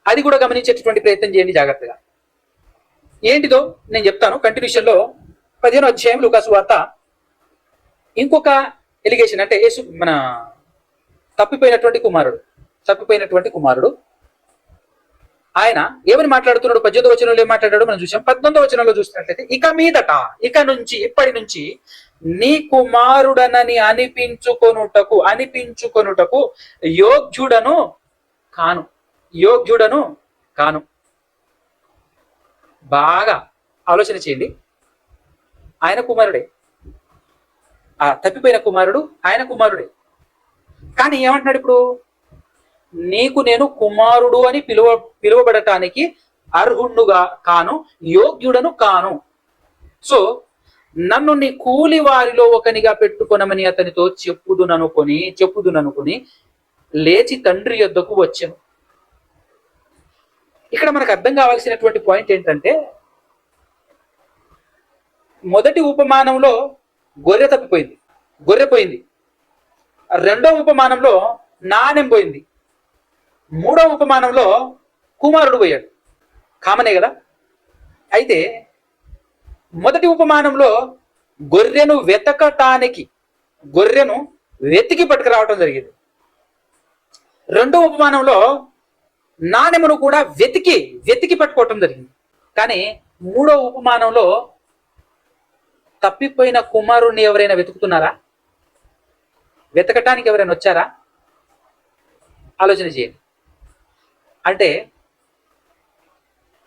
అది కూడా గమనించేటటువంటి ప్రయత్నం చేయండి జాగ్రత్తగా. ఏంటిదో నేను చెప్తాను. కంటిన్యూషన్ లో 15వ అధ్యాయం లూకాసు వార్త ఇంకొక ఎలిగేషన్, అంటే మన తప్పిపోయినటువంటి కుమారుడు ఆయన ఏమని మాట్లాడుతున్నాడు? 18వ వచనంలో ఏం మాట్లాడాడు మనం చూసాం. 19వ వచనంలో చూసినట్లయితే, ఇక నుంచి ఇప్పటి నుంచి నీ కుమారుడనని అనిపించుకొనుటకు యోగ్యుడను కాను. బాగా ఆలోచన చేయండి. ఆయన కుమారుడే, ఆ తప్పిపోయిన కుమారుడు ఆయన కుమారుడే. కానీ ఏమంటున్నాడు ఇప్పుడు? నీకు నేను కుమారుడు అని పిలువబడటానికి అర్హుణ్ణుగా కాను, యోగ్యుడను కాను. సో నన్ను నీ కూలి వారిలో ఒకనిగా పెట్టుకొనమని అతనితో చెప్పుదుననుకొని లేచి తండ్రి యొద్దకు వచ్చాను. ఇక్కడ మనకు అర్థం కావాల్సినటువంటి పాయింట్ ఏంటంటే, మొదటి ఉపమానంలో గొర్రె పోయింది. రెండో ఉపమానంలో నాణెం పోయింది. మూడో ఉపమానంలో కుమారుడు పోయాడు. కామనే కదా. అయితే మొదటి ఉపమానంలో గొర్రెను వెతికి పట్టుకురావటం జరిగింది. రెండో ఉపమానంలో నాణెమును కూడా వెతికి పట్టుకోవటం జరిగింది. కానీ మూడో ఉపమానంలో తప్పిపోయిన కుమారుణ్ణి ఎవరైనా వెతుకుతున్నారా? వెతకటానికి ఎవరైనా వచ్చారా? ఆలోచన చేయండి. అంటే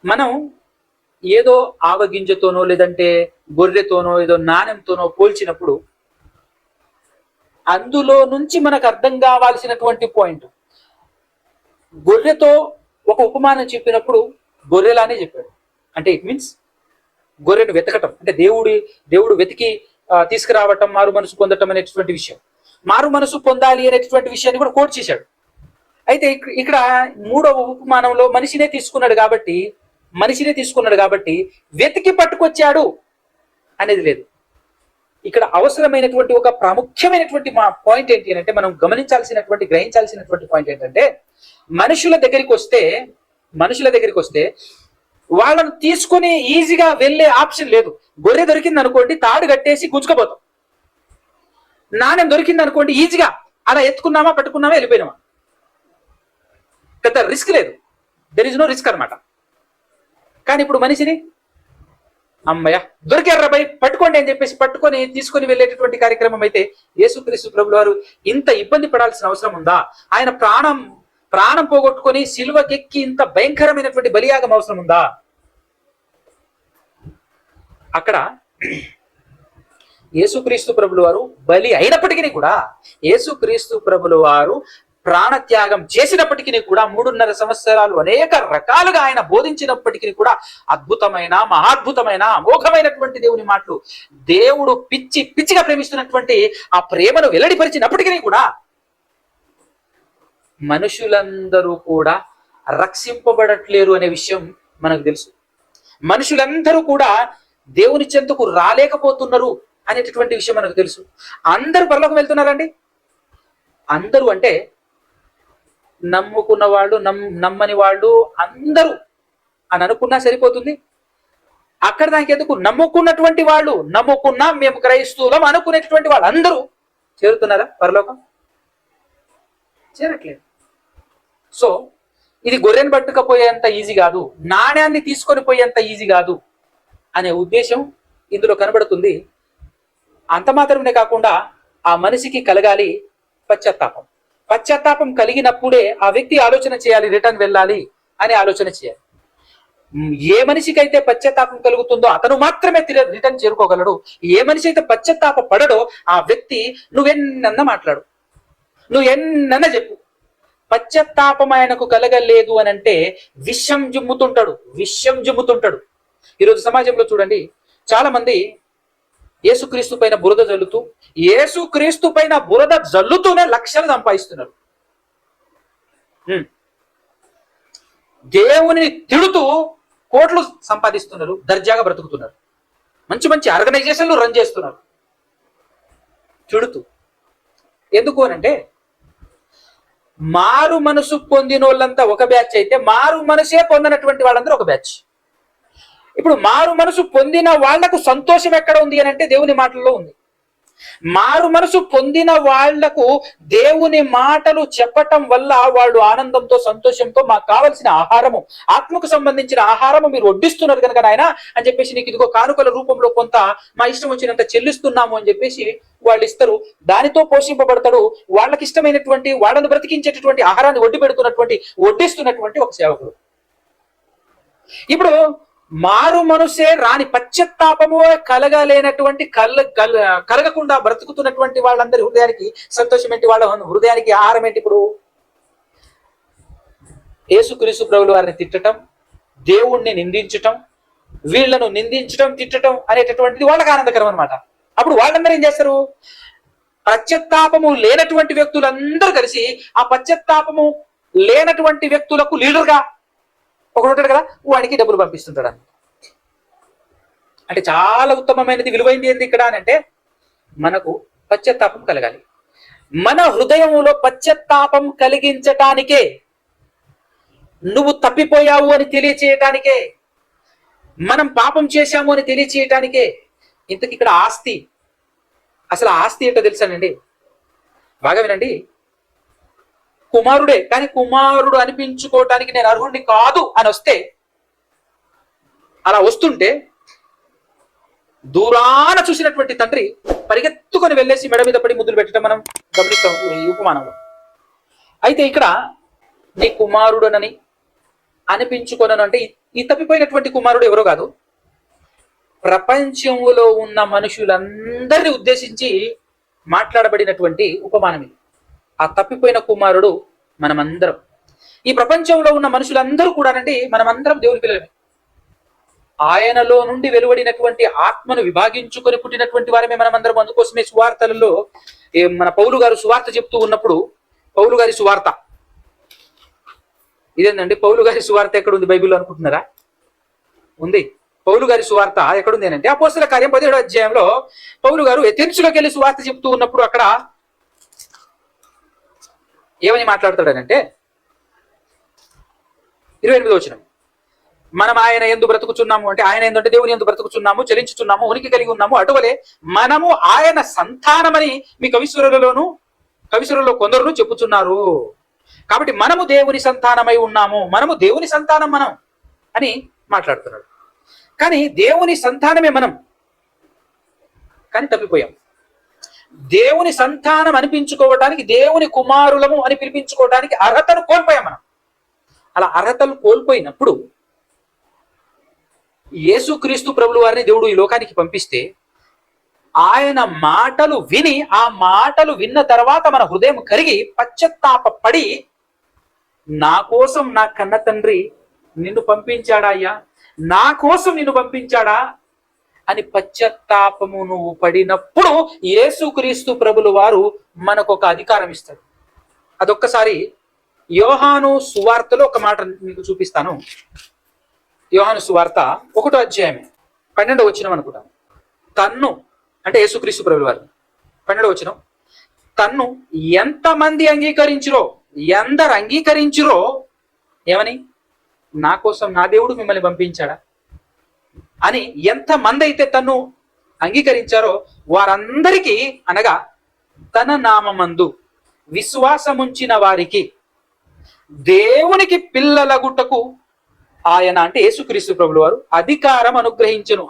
మనం ఏదో ఆవగింజతోనో లేదంటే గొర్రెతోనో ఏదో నాణ్యంతోనో పోల్చినప్పుడు అందులో నుంచి మనకు అర్థం కావాల్సినటువంటి పాయింట్, గొర్రెతో ఒక ఉపమానం చెప్పినప్పుడు గొర్రెలానే చెప్పాడు. అంటే ఇట్ మీన్స్ గొర్రెను వెతకటం అంటే దేవుడు వెతికి తీసుకురావటం, మారు మనసు పొందటం అనేటువంటి విషయం. మారు మనసు పొందాలి అనేటువంటి విషయాన్ని కూడా కోట్ చేశాడు. అయితే ఇక్కడ మూడవ ఉపమానంలో మనిషినే తీసుకున్నాడు కాబట్టి వెతికి పట్టుకొచ్చాడు అనేది లేదు. ఇక్కడ అవసరమైనటువంటి ఒక ప్రాముఖ్యమైనటువంటి పాయింట్ ఏంటి అంటే, మనం గ్రహించాల్సినటువంటి పాయింట్ ఏంటంటే, మనుషుల దగ్గరికి వస్తే వాళ్ళను తీసుకుని ఈజీగా వెళ్ళే ఆప్షన్ లేదు. గొర్రె దొరికింది అనుకోండి, తాడు కట్టేసి గుంజుకపోతాం. నాణ్యం దొరికింది అనుకోండి, ఈజీగా అలా ఎత్తుకున్నామా పట్టుకున్నామా వెళ్ళిపోయినామా, పెద్ద రిస్క్ లేదు. దెర్ ఇస్ నో రిస్క్ అనమాట. కానీ ఇప్పుడు మనిషిని అమ్మయ్య దొరికారు బై పట్టుకోండి అని చెప్పేసి పట్టుకొని తీసుకొని వెళ్ళేటటువంటి కార్యక్రమం అయితే యేసుక్రీస్తు ప్రభువు వారు ఇంత ఇబ్బంది పడాల్సిన అవసరం ఉందా? ఆయన ప్రాణం పోగొట్టుకొని సిలువకెక్కి ఇంత భయంకరమైనటువంటి బలియాగం అవసరం ఉందా? అక్కడ యేసుక్రీస్తు ప్రభులు వారు బలి అయినప్పటికీ కూడా, యేసుక్రీస్తు ప్రభులు వారు ప్రాణత్యాగం చేసినప్పటికీ కూడా 3.5 సంవత్సరాలు అనేక రకాలుగా ఆయన బోధించినప్పటికీ కూడా అద్భుతమైన, మహాద్భుతమైన, అమోఘమైనటువంటి దేవుని మాటలు, దేవుడు పిచ్చిగా ప్రేమిస్తున్నటువంటి ఆ ప్రేమను వెల్లడిపరిచినప్పటికీ కూడా మనుషులందరూ కూడా రక్షింపబడట్లేరు అనే విషయం మనకు తెలుసు. మనుషులందరూ కూడా దేవుని చెంతకు రాలేకపోతున్నారు అనేటటువంటి విషయం మనకు తెలుసు. అందరూ పరలోకం వెళ్తున్నారండి. అందరూ అంటే నమ్ముకున్న వాళ్ళు, నమ్మని వాళ్ళు అందరూ అని అనుకున్నా సరిపోతుంది. అక్కడ దానికి ఎందుకు? నమ్ముకున్నటువంటి వాళ్ళు, నమ్ముకున్నా మేము క్రైస్తవులం అనుకునేటటువంటి వాళ్ళు అందరూ చేరుతున్నారా పరలోకం? చేరట్లేదు. సో ఇది గొర్రెను పట్టుకపోయేంత ఈజీ కాదు, నాణ్యాన్ని తీసుకొని పోయేంత ఈజీ కాదు అనే ఉద్దేశం ఇందులో కనబడుతుంది. అంత మాత్రమే కాకుండా ఆ మనిషికి కలగాలి పశ్చాత్తాపం. పశ్చాత్తాపం కలిగినప్పుడే ఆ వ్యక్తి ఆలోచన చేయాలి, రిటర్న్ వెళ్ళాలి అని ఆలోచన చేయాలి. ఏ మనిషికైతే పశ్చాత్తాపం కలుగుతుందో అతను మాత్రమే రిటర్న్ చేరుకోగలడు. ఏ మనిషి అయితే పశ్చాత్తాప పడడో ఆ వ్యక్తి నువ్వెన్న మాట్లాడు, నువ్వు ఎన్న చెప్పు, పశ్చాత్తాపం ఆయనకు కలగలేదు అని అంటే విషం జుమ్ముతుంటాడు. ఈరోజు సమాజంలో చూడండి, చాలా మంది యేసుక్రీస్తు పైన బురద జల్లుతూనే లక్షలు సంపాదిస్తున్నారు. దేవుని తిడుతూ కోట్లు సంపాదిస్తున్నారు, దర్జాగా బ్రతుకుతున్నారు, మంచి మంచి ఆర్గనైజేషన్లు రన్ చేస్తున్నారు తిడుతూ. ఎందుకు అనంటే మారు మనసు పొందిన వాళ్ళంతా ఒక బ్యాచ్ అయితే, మారు మనసే పొందినటువంటి వాళ్ళందరూ ఒక బ్యాచ్. ఇప్పుడు మారు మనసు పొందిన వాళ్లకు సంతోషం ఎక్కడ ఉంది అని అంటే దేవుని మాటల్లో ఉంది. మారు మనసు పొందిన వాళ్లకు దేవుని మాటలు చెప్పటం వల్ల వాళ్ళు ఆనందంతో, సంతోషంతో మాకు కావలసిన ఆహారము, ఆత్మకు సంబంధించిన ఆహారము మీరు వడ్డిస్తున్నారు కనుక నాయన అని చెప్పేసి నీకు ఇదిగో కానుకల రూపంలో కొంత మా ఇష్టం వచ్చినంత చెల్లిస్తున్నాము అని చెప్పేసి వాళ్ళు ఇస్తారు. దానితో పోషింపబడతాడు. వాళ్ళకి ఇష్టమైనటువంటి, వాళ్ళను బ్రతికించేటటువంటి ఆహారాన్ని వడ్డిస్తున్నటువంటి ఒక సేవకుడు. ఇప్పుడు మారు మనసే రాని, పశ్చాత్తాపము కలగలేనటువంటి, కలగకుండా బ్రతుకుతున్నటువంటి వాళ్ళందరి హృదయానికి సంతోషం ఏంటి? వాళ్ళ హృదయానికి ఆహారం ఏంటి? ఇప్పుడు యేసుక్రీస్తు ప్రభువుల వారిని తిట్టడం, దేవుణ్ణి నిందించటం, వీళ్లను నిందించటం, తిట్టడం అనేటటువంటిది వాళ్ళకి ఆనందకరం అనమాట. అప్పుడు వాళ్ళందరూ ఏం చేస్తారు? పశ్చాత్తాపము లేనటువంటి వ్యక్తులందరూ కలిసి ఆ పశ్చాత్తాపము లేనటువంటి వ్యక్తులకు లీడర్గా ఒకడు ఉంటాడు కదా, వాడికి డబ్బులు పంపిస్తుంటాడు అన్నమాట. అంటే చాలా ఉత్తమమైనది, విలువైంది ఏంది ఇక్కడ అని అంటే మనకు పశ్చాత్తాపం కలగాలి. మన హృదయంలో పశ్చాత్తాపం కలిగించటానికే, నువ్వు తప్పిపోయావు అని తెలియచేయటానికే, మనం పాపం చేశాము అని తెలియచేయటానికే. ఇంతకి ఇక్కడ ఆస్తి, అసలు ఆస్తి ఏంటో తెలుసానండి? బాగా వినండి. కుమారుడే, కానీ కుమారుడు అనిపించుకోవటానికి నేను అర్హుడిని కాదు అని అలా వస్తుంటే దూరాన చూసినటువంటి తండ్రి పరిగెత్తుకొని వెళ్ళేసి మెడ మీద పడి ముద్దులు పెట్టడం మనం గమనిస్తాం ఈ ఉపమానంలో. అయితే ఇక్కడ నీ కుమారుడనని అనిపించుకోనను అంటే ఈ తప్పిపోయినటువంటి కుమారుడు ఎవరో కాదు, ప్రపంచంలో ఉన్న మనుషులందరినీ ఉద్దేశించి మాట్లాడబడినటువంటి ఉపమానం ఇది. ఆ తప్పిపోయిన కుమారుడు మనమందరం. ఈ ప్రపంచంలో ఉన్న మనుషులందరూ కూడానండి మనమందరం దేవుని పిల్లలమే. ఆయనలో నుండి వెలువడినటువంటి ఆత్మను విభాగించుకొని పుట్టినటువంటి వారమే మనమందరం. అందుకోసమే సువార్తలలో మన పౌలు గారు సువార్త చెప్తూ ఉన్నప్పుడు, పౌలు గారి సువార్త ఇదేందండి? పౌలు గారి సువార్త ఎక్కడుంది బైబిల్లో అనుకుంటున్నారా? ఉంది. పౌలు గారి సువార్త ఎక్కడుంది అంటే అపోస్తల కార్యం 17వ అధ్యాయంలో పౌలు గారు ఎథెన్సులోకి వెళ్ళి సువార్త చెప్తూ ఉన్నప్పుడు అక్కడ ఏమని మాట్లాడతాడనంటే 28వ వచనం, మనం ఆయన యందు బ్రతుకుచున్నాము అంటే, ఆయన ఏంటంటే దేవుని యందు బ్రతుకుచున్నాము, చలించుచున్నాము, ఉనికి కలిగి ఉన్నాము, అటువలే మనము ఆయన సంతానమని మీ కవిసురులలో కొందరు చెప్పుచున్నారు. కాబట్టి మనము దేవుని సంతానమై ఉన్నాము, మనము దేవుని సంతానం మనం అని మాట్లాడుతున్నాడు. కానీ దేవుని సంతానమే మనం, కానీ తప్పిపోయాం. దేవుని సంతానం అనిపించుకోవడానికి, దేవుని కుమారులము అని పిలిపించుకోవడానికి అర్హతను కోల్పోయాం మనం. అలా అర్హతలు కోల్పోయినప్పుడు యేసుక్రీస్తు ప్రభుల వారిని దేవుడు ఈ లోకానికి పంపిస్తే ఆయన మాటలు విని, ఆ మాటలు విన్న తర్వాత మన హృదయం కరిగి పశ్చాత్తాపడి, నా కోసం నా కన్న తండ్రి నిన్ను పంపించాడా అయ్యా, నా కోసం నిన్ను పంపించాడా అని పశ్చాత్తాపము నువ్వు పడినప్పుడు యేసుక్రీస్తు ప్రభుల వారు మనకు ఒక అధికారం ఇస్తాడు. అదొక్కసారి యోహాను సువార్తలో ఒక మాట మీకు చూపిస్తాను. యోహాను సువార్త 1వ అధ్యాయమే 12వ వచనం అనుకుంటాను. తన్ను అంటే యేసుక్రీస్తు ప్రభుల వారు 12వ వచనం, తన్ను ఎంతమంది అంగీకరించిరో, ఎందరు అంగీకరించిరో, ఏమని, నా కోసం నా దేవుడు మిమ్మల్ని పంపించాడా అని ఎంతమంది అయితే తన్ను అంగీకరించారో వారందరికీ, అనగా తన నామమందు విశ్వాసముంచిన వారికి దేవునికి పిల్లలగుటకు ఆయన అంటే యేసుక్రీస్తు ప్రభుల వారు అధికారం అనుగ్రహించను.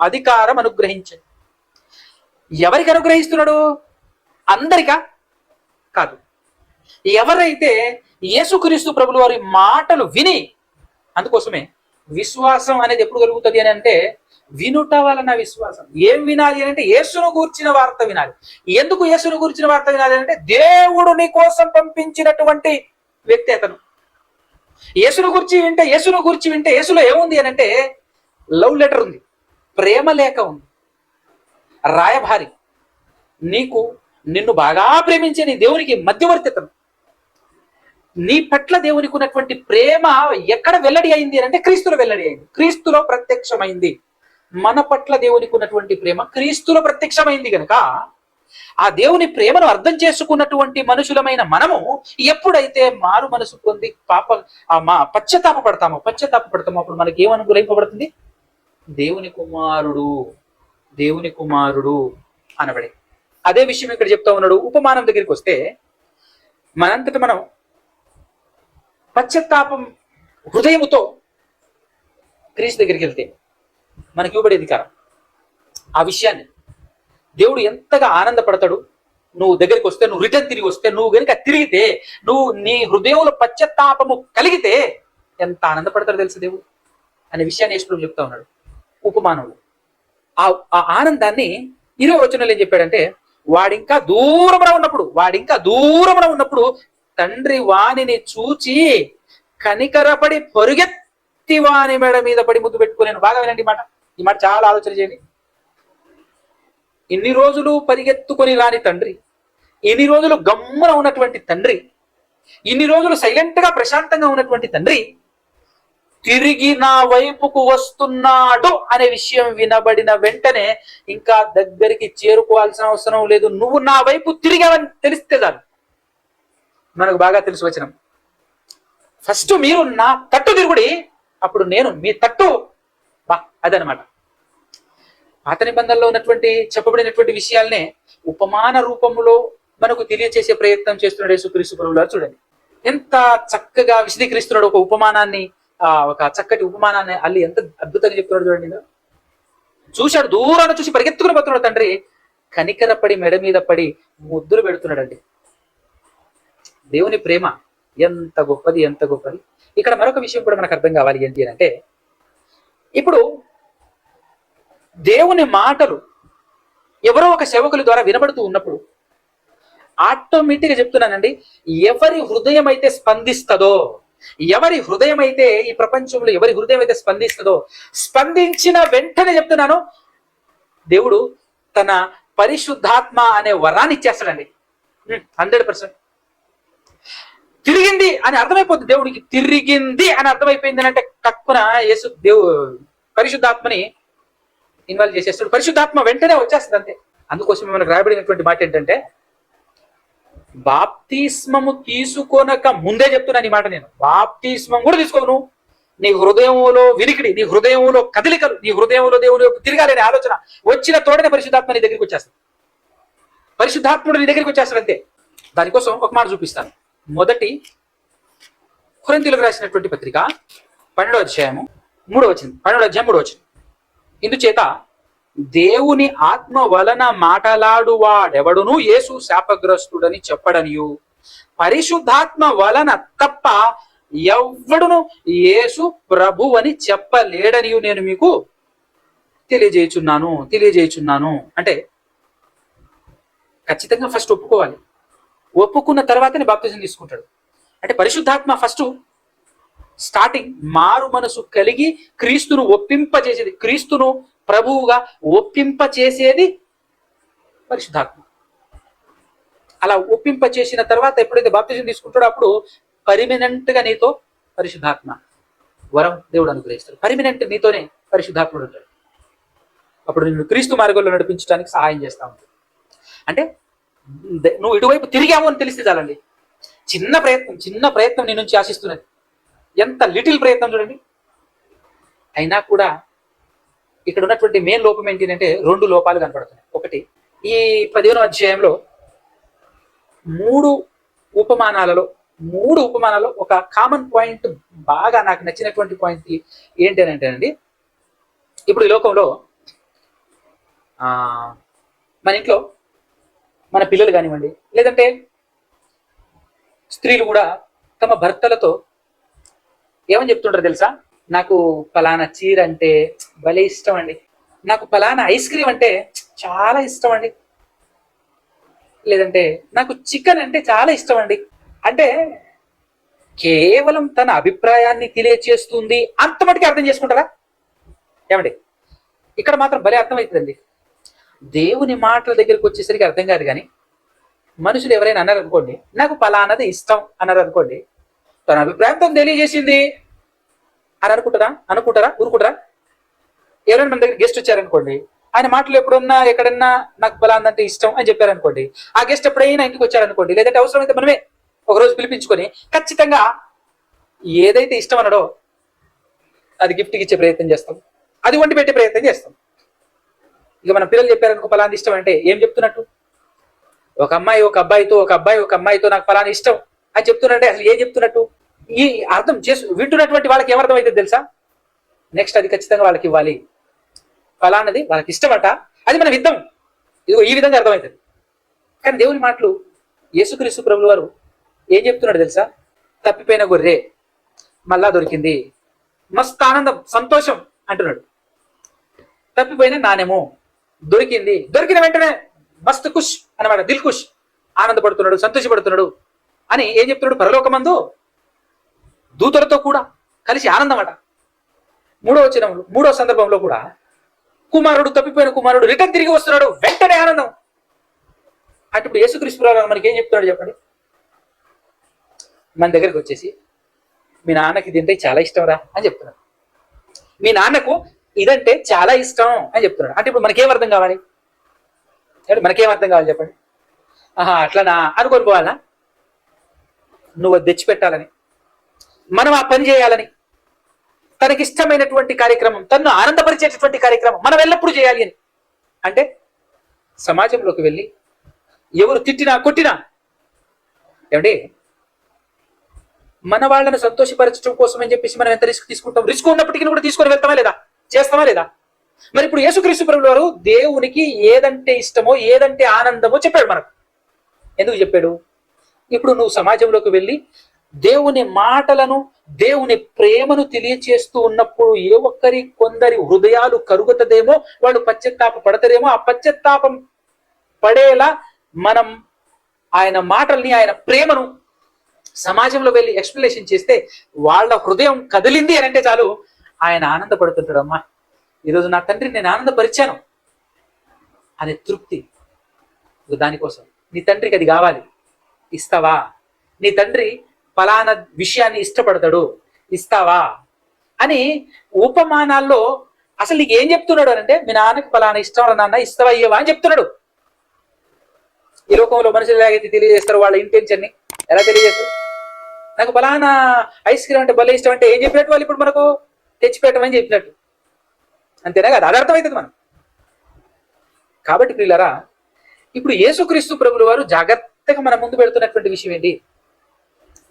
ఎవరికి అనుగ్రహిస్తున్నాడు? అందరికా? కాదు. ఎవరైతే యేసుక్రీస్తు ప్రభుల వారి మాటలు విని, అందుకోసమే విశ్వాసం అనేది ఎప్పుడు కలుగుతుంది అని అంటే, వినుట వలన విశ్వాసం. ఏం వినాలి అని అంటే యేసును గూర్చిన వార్త వినాలి. ఎందుకు యేసును గూర్చిన వార్త వినాలి అంటే, దేవుడు నీ కోసం పంపించినటువంటి వ్యక్తి అతను. యేసును గురించి వింటే యేసులో ఏముంది అని అంటే, లవ్ లెటర్ ఉంది, ప్రేమ లేఖ ఉంది, రాయభారి, నిన్ను బాగా ప్రేమించే నీ దేవునికి మధ్యవర్తి అతను. నీ పట్ల దేవునికి ఉన్నటువంటి ప్రేమ ఎక్కడ వెల్లడి అయింది అని అంటే క్రీస్తులో వెల్లడి అయింది, క్రీస్తులో ప్రత్యక్షమైంది. మన పట్ల దేవునికి ఉన్నటువంటి ప్రేమ క్రీస్తులో ప్రత్యక్షమైంది కనుక ఆ దేవుని ప్రేమను అర్థం చేసుకున్నటువంటి మనుషులమైన మనము ఎప్పుడైతే మారు మనసు పొంది పశ్చాత్తాప పడతామో అప్పుడు మనకి ఏం అనుగ్రహింపబడుతుంది? దేవుని కుమారుడు అనబడి. అదే విషయం ఇక్కడ చెప్తా ఉన్నాడు. ఉపమానం దగ్గరికి వస్తే, మనంతట మనం పశ్చాత్తాపం హృదయముతో క్రీస్తు దగ్గరికి వెళ్తే మనకి ఇవ్వబడే అధికారం, ఆ విషయాన్ని దేవుడు ఎంతగా ఆనందపడతాడు. నువ్వు దగ్గరికి వస్తే, నువ్వు రిటర్న్ తిరిగి వస్తే, నువ్వు గనుక తిరిగితే, నువ్వు నీ హృదయంలో పశ్చాత్తాపము కలిగితే ఎంత ఆనందపడతాడు తెలుసు దేవుడు అనే విషయాన్ని యేసు చెప్తా ఉన్నాడు ఉపమానంలో. ఆ ఆనందాన్ని 20వ వచనంలో ఏం చెప్పాడంటే, వాడింకా దూరమున ఉన్నప్పుడు తండ్రి వానిని చూచి కనికరపడి పరుగెత్తి వాని మెడ మీద పడి ముద్దు పెట్టుకోలేను. బాగా వినండి ఈ మాట చాలా ఆలోచన చేయండి. ఇన్ని రోజులు పరిగెత్తుకొని రాని తండ్రి, ఇన్ని రోజులు గమ్మున ఉన్నటువంటి తండ్రి, ఇన్ని రోజులు సైలెంట్ గా ప్రశాంతంగా ఉన్నటువంటి తండ్రి తిరిగి నా వైపుకు వస్తున్నాడు అనే విషయం వినబడిన వెంటనే ఇంకా దగ్గరికి చేరుకోవాల్సిన అవసరం లేదు, నువ్వు నా వైపు తిరిగావని తెలిస్తే చాలు. మనకు బాగా తెలిసి వచనం, ఫస్ట్ మీరు నా తట్టు తిరుగుడి, అప్పుడు నేను మీ తట్టు. అదనమాట పాత నిబంధనలో ఉన్నటువంటి చెప్పబడినటువంటి విషయాలనే ఉపమాన రూపంలో మనకు తెలియచేసే ప్రయత్నం చేస్తున్నాడు యేసుక్రీస్తు ప్రభువు వారు. చూడండి ఎంత చక్కగా విశదీకరిస్తున్నాడు ఒక ఉపమానాన్ని, ఒక చక్కటి ఉపమానాన్ని అల్లి ఎంత అద్భుతంగా చెప్తున్నాడు చూడండి. చూశాడు, దూరాన్ని చూసి పరిగెత్తుకుని పోతున్నాడు తండ్రి, కనికరపడి మెడ మీద పడి ముద్దులు పెడుతున్నాడండి. దేవుని ప్రేమ ఎంత గొప్పది. ఇక్కడ మరొక విషయం కూడా మనకు అర్థం కావాలి. ఏంటి అంటే, ఇప్పుడు దేవుని మాటలు ఎవరో ఒక సేవకుల ద్వారా వినబడుతూ ఉన్నప్పుడు ఆటోమేటిక్ గా చెప్తున్నానండి, ఎవరి హృదయం అయితే స్పందిస్తుందో, ఎవరి హృదయం అయితే ఈ ప్రపంచంలో ఎవరి హృదయం అయితే స్పందించిన వెంటనే చెప్తున్నాను, దేవుడు తన పరిశుద్ధాత్మ అనే వరాన్ని ఇచ్చేస్తాడండి. 100% తిరిగింది అని అర్థమైపోతుంది. దేవుడికి తిరిగింది అని అర్థమైపోయింది అంటే కక్కున పరిశుద్ధాత్మని ఇన్వాల్వ్ చేసేస్తాడు. పరిశుద్ధాత్మ వెంటనే వచ్చేస్తుంది అంతే. అందుకోసం మనకు రాయబడినటువంటి మాట ఏంటంటే, బాప్తిస్మము తీసుకోనక ముందే చెప్తున్నాను ఈ మాట. నేను బాప్తిస్మం కూడా తీసుకోను, నీ హృదయంలో వినికిడి, నీ హృదయంలో కదలికలు, నీ హృదయంలో దేవుని తిరగాలనే ఆలోచన వచ్చిన తోడనే పరిశుద్ధాత్మ నీ దగ్గరికి వచ్చేస్తాడు. పరిశుద్ధాత్ముడు నీ దగ్గరికి వచ్చేస్తాడు అంతే. దానికోసం ఒక మాట చూపిస్తాను. మొదటి కొరింథీయులకు రాసినటువంటి పత్రిక 12వ అధ్యాయం 3వ వచనం. ఇందుచేత దేవుని ఆత్మ వలన మాటలాడువాడెవడును యేసు శాపగ్రస్తుడని చెప్పడనియు, పరిశుద్ధాత్మ వలన తప్ప ఎవ్వడును యేసు ప్రభు అని చెప్పలేడనియు నేను మీకు తెలియజేయుచున్నాను. అంటే ఖచ్చితంగా ఫస్ట్ ఒప్పుకోవాలి. ఒప్పుకున్న తర్వాతనే బాప్తిజం తీసుకుంటాడు. అంటే పరిశుద్ధాత్మ ఫస్ట్ స్టార్టింగ్ మారు మనసు కలిగి క్రీస్తును ఒప్పింపజేసేది, క్రీస్తును ప్రభువుగా ఒప్పింపచేసేది పరిశుద్ధాత్మ. అలా ఒప్పింపచేసిన తర్వాత ఎప్పుడైతే బాప్తిజం తీసుకుంటాడో అప్పుడు పర్మినెంట్ గా నీతో పరిశుద్ధాత్మ వరం దేవుడు అనుగ్రహిస్తాడు. పర్మినెంట్ నీతోనే పరిశుద్ధాత్ముడు ఉంటాడు. అప్పుడు నేను క్రీస్తు మార్గంలో నడిపించడానికి సహాయం చేస్తా ఉంటాడు. అంటే నువ్వు ఇటువైపు తిరిగావు అని తెలిస్తే చాలండి. చిన్న ప్రయత్నం నీ నుంచి ఆశిస్తున్నది. ఎంత లిటిల్ ప్రయత్నం చూడండి. అయినా కూడా ఇక్కడ ఉన్నటువంటి మెయిన్ లోపం ఏంటంటే 2 లోపాలు కనపడుతున్నాయి. ఒకటి, ఈ 15వ అధ్యాయంలో 3 ఉపమానాలలో ఒక కామన్ పాయింట్, బాగా నాకు నచ్చినటువంటి పాయింట్ ఏంటి అని అంటేనండి, ఇప్పుడు ఈ లోకంలో మన ఇంట్లో మన పిల్లలు కానివ్వండి, లేదంటే స్త్రీలు కూడా తమ భర్తలతో ఏమని చెప్తుంటారు తెలుసా? నాకు ఫలానా చీర అంటే భలే ఇష్టం అండి, నాకు ఫలానా ఐస్ క్రీమ్ అంటే చాలా ఇష్టం అండి, లేదంటే నాకు చికెన్ అంటే చాలా ఇష్టం అండి. అంటే కేవలం తన అభిప్రాయాన్ని తెలియచేస్తుంది అంత మటుకు అర్థం చేసుకుంటారా ఏమండి? ఇక్కడ మాత్రం భలే అర్థమవుతుందండి. దేవుని మాటల దగ్గరికి వచ్చేసరికి అర్థం కాదు. కానీ మనుషులు ఎవరైనా అన్నారు అనుకోండి, నాకు ఫలానాది ఇష్టం అన్నారు అనుకోండి, తన అభిప్రాయంతో తెలియజేసింది అని అనుకుంటారా ఊరుకుంటారా? ఎవరైనా మన దగ్గర గెస్ట్ వచ్చారనుకోండి, ఆయన మాటలు ఎప్పుడన్నా ఎక్కడన్నా నాకు ఫలానంటే ఇష్టం అని చెప్పారనుకోండి, ఆ గెస్ట్ ఎప్పుడైనా ఇంటికి వచ్చారనుకోండి, లేదంటే అవసరమైతే మనమే ఒకరోజు పిలిపించుకొని ఖచ్చితంగా ఏదైతే ఇష్టం అన్నాడో అది గిఫ్ట్కి ఇచ్చే ప్రయత్నం చేస్తాం, అది వండి పెట్టే ప్రయత్నం చేస్తాం. ఇక మన పిల్లలు చెప్పారనుకో ఫలానా ఇష్టం అంటే ఏం చెప్తున్నట్టు? ఒక అమ్మాయి ఒక అబ్బాయితో నాకు ఫలానా ఇష్టం అని చెప్తున్నట్టే అసలు ఏం చెప్తున్నట్టు? ఈ అర్థం వింటున్నటువంటి వాళ్ళకి ఏమర్థం అవుతుంది తెలుసా? నెక్స్ట్ అది ఖచ్చితంగా వాళ్ళకి ఇవ్వాలి, ఫలానది వాళ్ళకి ఇష్టమట, అది మనం ఇద్దాం, ఇదిగో ఈ విధంగా అర్థమవుతుంది. కానీ దేవుని మాటలు యేసుక్రీస్తు ప్రభువు వారు ఏం చెప్తున్నాడు తెలుసా? తప్పిపోయిన గొర్రె మళ్ళా దొరికింది, మస్తు ఆనందం సంతోషం అంటున్నాడు. తప్పిపోయిన నాణెము దొరికింది, దొరికిన వెంటనే మస్తు ఖుష్ అన్నమాట, దిల్ ఖుష్, ఆనందపడుతున్నాడు, సంతోషపడుతున్నాడు అని ఏం చెప్తున్నాడు? పరలోకమందు దూతలతో కూడా కలిసి ఆనందం అట. మూడవ సందర్భంలో కూడా తప్పిపోయిన కుమారుడు రిటర్న్ తిరిగి వస్తున్నాడు, వెంటనే ఆనందం. అంటే ఇప్పుడు యేసుక్రీస్తు మనకి ఏం చెప్తున్నాడు చెప్పండి? మన దగ్గరికి వచ్చేసి మీ నాన్నకి ఇదంటే చాలా ఇష్టం రా అని చెప్తున్నాడు, మీ నాన్నకు ఇదంటే చాలా ఇష్టం అని చెప్తున్నాడు. అంటే ఇప్పుడు మనకేం అర్థం కావాలి? చెప్పండి. అట్లా అనుకొని పోవాలనా? నువ్వు తెచ్చిపెట్టాలని, మనం ఆ పని చేయాలని, తనకిష్టమైనటువంటి కార్యక్రమం, తను ఆనందపరిచేటటువంటి కార్యక్రమం మనం ఎల్లప్పుడూ చేయాలి అని అంటే సమాజంలోకి వెళ్ళి ఎవరు తిట్టినా కొట్టినా ఏమండి మన వాళ్ళని సంతోషపరచడం కోసం అని చెప్పేసి మనం ఎంత రిస్క్ తీసుకుంటాం? రిస్క్ ఉన్నప్పటికీ కూడా తీసుకొని వెళ్తామా లేదా? చేస్తామా లేదా? మరి ఇప్పుడు యేసుక్రీస్తు ప్రభువు వారు దేవునికి ఏదంటే ఇష్టమో ఏదంటే ఆనందమో చెప్పాడు మనకు. ఎందుకు చెప్పాడు? ఇప్పుడు నువ్వు సమాజంలోకి వెళ్ళి దేవుని మాటలను, దేవుని ప్రేమను తెలియచేస్తూ ఉన్నప్పుడు కొందరి హృదయాలు కరుగుతదేమో, వాళ్ళు పశ్చాత్తాప పడతారేమో. ఆ పశ్చాత్తాపం పడేలా మనం ఆయన మాటల్ని, ఆయన ప్రేమను సమాజంలో వెళ్ళి ఎక్స్ప్లెనేషన్ చేస్తే వాళ్ళ హృదయం కదిలింది అని అంటే చాలు, ఆయన ఆనందపడుతుంటాడు. అమ్మా, ఈరోజు నా తండ్రిని నేను ఆనందపరిచాను అనే తృప్తి. దానికోసం నీ తండ్రికి అది కావాలి, ఇస్తావా? నీ తండ్రి ఫలానా విషయాన్ని ఇష్టపడతాడు, ఇస్తావా అని ఉపమానాల్లో అసలు నీకు ఏం చెప్తున్నాడు అంటే, మీ నాన్నకి ఫలానా ఇష్టం నాన్న, ఇస్తావా ఇయ్యవా అని చెప్తున్నాడు. ఈ లోకంలో మనుషులు ఎలాగైతే తెలియజేస్తారు వాళ్ళ ఇంటెన్షన్ని, ఎలా తెలియజేస్తారు? నాకు ఫలానా ఐస్ క్రీమ్ అంటే భలే ఇష్టం అంటే ఏం చెప్పినట్టు? వాళ్ళు ఇప్పుడు మనకు తెచ్చిపెట్టమని చెప్పినట్టు, అంతేనా కదా? అది అర్థమవుతుంది మనం. కాబట్టి ప్రియులారా, ఇప్పుడు యేసుక్రీస్తు ప్రభువుల వారు జాగ్రత్తగా మన ముందు పెడుతున్నటువంటి విషయం ఏంటి?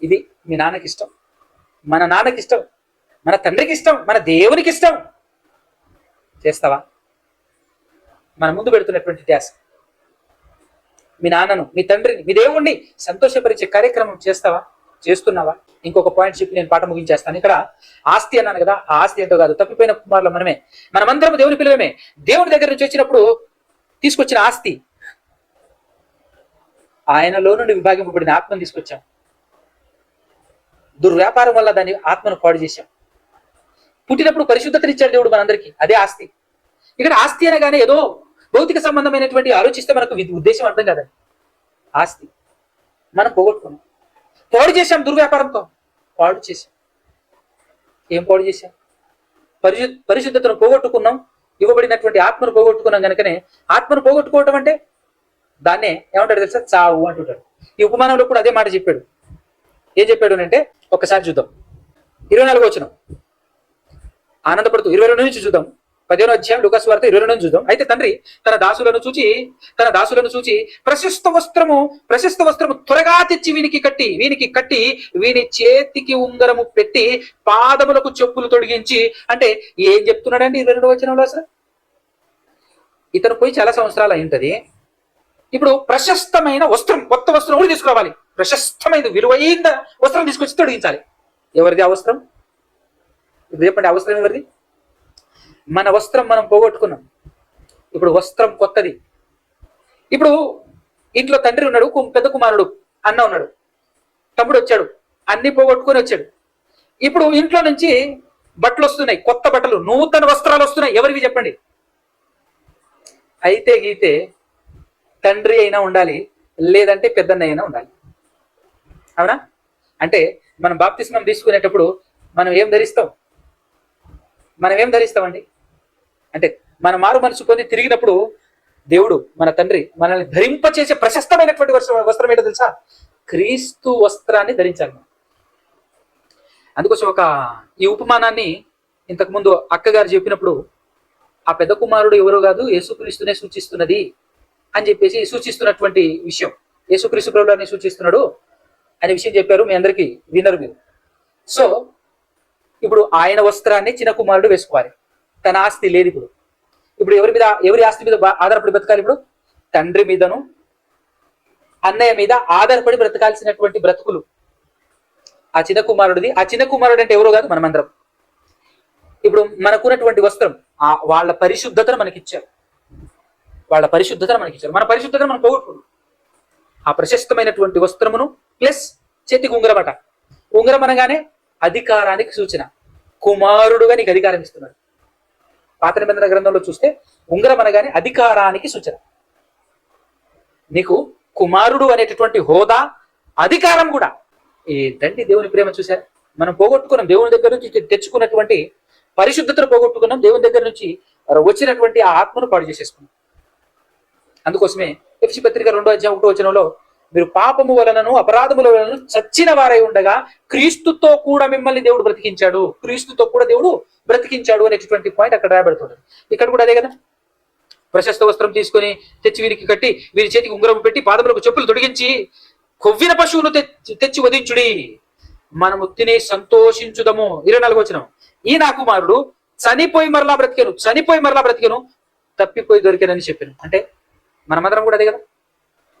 ఇది మీ నాన్నకి ఇష్టం, మన నాన్నకి ఇష్టం, మన తండ్రికి ఇష్టం, మన దేవునికి ఇష్టం, చేస్తావా? మన ముందు పెడుతున్నటువంటి ధ్యాస. మీ నాన్నను, మీ తండ్రిని, మీ దేవుణ్ణి సంతోషపరిచే కార్యక్రమం చేస్తావా, చేస్తున్నావా? ఇంకొక పాయింట్ చెప్పి నేను పాట ముగించేస్తాను. ఇక్కడ ఆస్తి అన్నాను కదా, ఆ ఆస్తి ఏంటో కాదు, తప్పిపోయిన కుమారులు మనమే. మనమందరం దేవుని పిల్లమే. దేవుని దగ్గర నుంచి వచ్చినప్పుడు తీసుకొచ్చిన ఆస్తి, ఆయనలో నుండి విభాగింపబడిన ఆత్మను తీసుకొచ్చాం. దుర్వ్యాపారం వల్ల దాన్ని ఆత్మను పాడు చేశాం. పుట్టినప్పుడు పరిశుద్ధతనిచ్చాడు దేవుడు మనందరికీ, అదే ఆస్తి. ఇక్కడ ఆస్తి అనగానే ఏదో భౌతిక సంబంధమైనటువంటి ఆలోచిస్తే మనకు ఉద్దేశం అర్థం కాదండి. ఆస్తి మనం పోగొట్టుకున్నాం, పాడు చేశాం, దుర్వ్యాపారంతో పాడు చేశాం. ఏం పాడు చేశాం? పరిశుద్ధతను పోగొట్టుకున్నాం, ఇవ్వబడినటువంటి ఆత్మను పోగొట్టుకున్నాం. కనుకనే ఆత్మను పోగొట్టుకోవటం అంటే దాన్నే ఏమంటాడు తెలుసా? చావు అంటుంటాడు. ఈ ఉపమానంలో కూడా అదే మాట చెప్పాడు. ఏం చెప్పాడు అంటే ఒక్కసారి చూద్దాం. 24వ వచనం ఆనందపడుతూ 22 నుంచి చూద్దాం. 15వ అధ్యాయం లూకాసు వార్త 22 నుంచి చూద్దాం. అయితే తండ్రి తన దాసులను చూచి ప్రశస్త వస్త్రము త్వరగా తెచ్చి వీనికి కట్టి వీని చేతికి ఉంగరము పెట్టి పాదములకు చెప్పులు తొడిగించి. అంటే ఏం చెప్తున్నాడండి 22వ వచనంలో? అసలు ఇతను పోయి చాలా సంవత్సరాలు అయింటది. ఇప్పుడు ప్రశస్తమైన వస్త్రం, కొత్త వస్త్రం కూడా తీసుకురావాలి. ప్రశస్తమైన విలువైన వస్త్రం తీసుకొచ్చి తొడిగించాలి. ఎవరిది ఆ వస్త్రం? ఇప్పుడు చెప్పండి, ఆ వస్త్రం ఎవరిది? మన వస్త్రం మనం పోగొట్టుకున్నాం. ఇప్పుడు వస్త్రం కొత్తది. ఇప్పుడు ఇంట్లో తండ్రి ఉన్నాడు, పెద్ద కుమారుడు అన్న ఉన్నాడు, తమ్ముడు వచ్చాడు, అన్ని పోగొట్టుకొని వచ్చాడు. ఇప్పుడు ఇంట్లో నుంచి బట్టలు వస్తున్నాయి, కొత్త బట్టలు, నూతన వస్త్రాలు వస్తున్నాయి. ఎవరివి చెప్పండి? అయితే గీతే తండ్రి అయినా ఉండాలి, లేదంటే పెద్దన్న అయినా ఉండాలి. అవునా? అంటే మనం బాప్తిస్మం తీసుకునేటప్పుడు మనం ఏం ధరిస్తామండి? అంటే మన మారు మనసు పొంది తిరిగినప్పుడు దేవుడు, మన తండ్రి మనల్ని ధరింపచేసే ప్రశస్తమైనటువంటి వస్త్రం ఏంటో తెలుసా? క్రీస్తు వస్త్రాన్ని ధరించాలి. అందుకోసం ఈ ఉపమానాన్ని ఇంతకుముందు అక్కగారు చెప్పినప్పుడు ఆ పెద్ద కుమారుడు ఎవరో కాదు, యేసుక్రీస్తునే సూచిస్తున్నది అని చెప్పేసి సూచిస్తున్నటువంటి విషయం, యేసుక్రీస్తు ప్రభువుని సూచిస్తున్నాడు అనే విషయం చెప్పారు. మీ అందరికీ వినరు మీరు. సో ఇప్పుడు ఆయన వస్త్రాన్ని చిన్న కుమారుడు వేసుకోవాలి. తన ఆస్తి లేదు. ఇప్పుడు ఎవరి ఆస్తి మీద ఆధారపడి బ్రతకాలి? ఇప్పుడు తండ్రి మీదను అన్నయ్య మీద ఆధారపడి బ్రతకాల్సినటువంటి బ్రతుకులు ఆ చిన్న కుమారుడిది. ఆ చిన్న కుమారుడు అంటే ఎవరో కాదు, మనమందరం. ఇప్పుడు మనకున్నటువంటి వస్త్రం వాళ్ళ పరిశుద్ధతను మనకిచ్చారు. మన పరిశుద్ధతను మనం పోగొట్టుకున్నాం. ఆ ప్రశస్తమైనటువంటి వస్త్రమును ప్లస్ చేతికి ఉంగరమట. ఉంగరం అనగానే అధికారానికి సూచన. కుమారుడుగా నీకు అధికారం ఇస్తున్నాడు. పాత నిబంధన గ్రంథంలో చూస్తే ఉంగరం అనగానే అధికారానికి సూచన. నీకు కుమారుడు అనేటటువంటి హోదా, అధికారం కూడా. ఏంటంటే దేవుని ప్రేమ చూశారు. మనం పోగొట్టుకున్నాం, దేవుని దగ్గర నుంచి తెచ్చుకున్నటువంటి పరిశుద్ధతను పోగొట్టుకున్నాం, దేవుని దగ్గర నుంచి వచ్చినటువంటి ఆ ఆత్మను పాడు చేసేసుకున్నాం. అందుకోసమే ఎఫెసీ పత్రిక 2వ అధ్యాయం 1వ వచనంలో మీరు పాపము వలనను అపరాధముల వలన చచ్చిన వారై ఉండగా క్రీస్తుతో కూడా మిమ్మల్ని దేవుడు బ్రతికించాడు అనేటటువంటి పాయింట్ అక్కడ రాయబడుతుంది. ఇక్కడ కూడా అదే కదా. ప్రశస్త వస్త్రం తీసుకొని తెచ్చి వీరికి కట్టి వీరి చేతికి ఉంగరం పెట్టి పాదములకు చెప్పులు తొడిగించి కొవ్విన పశువును తెచ్చి వధించుడి, మనము తిని సంతోషించుదము. 24వ వచనం. ఈ నా కుమారుడు చనిపోయి మరలా బ్రతికెను, తప్పిపోయి దొరికానని చెప్పాను. అంటే మనమందరం కూడా అదే కదా,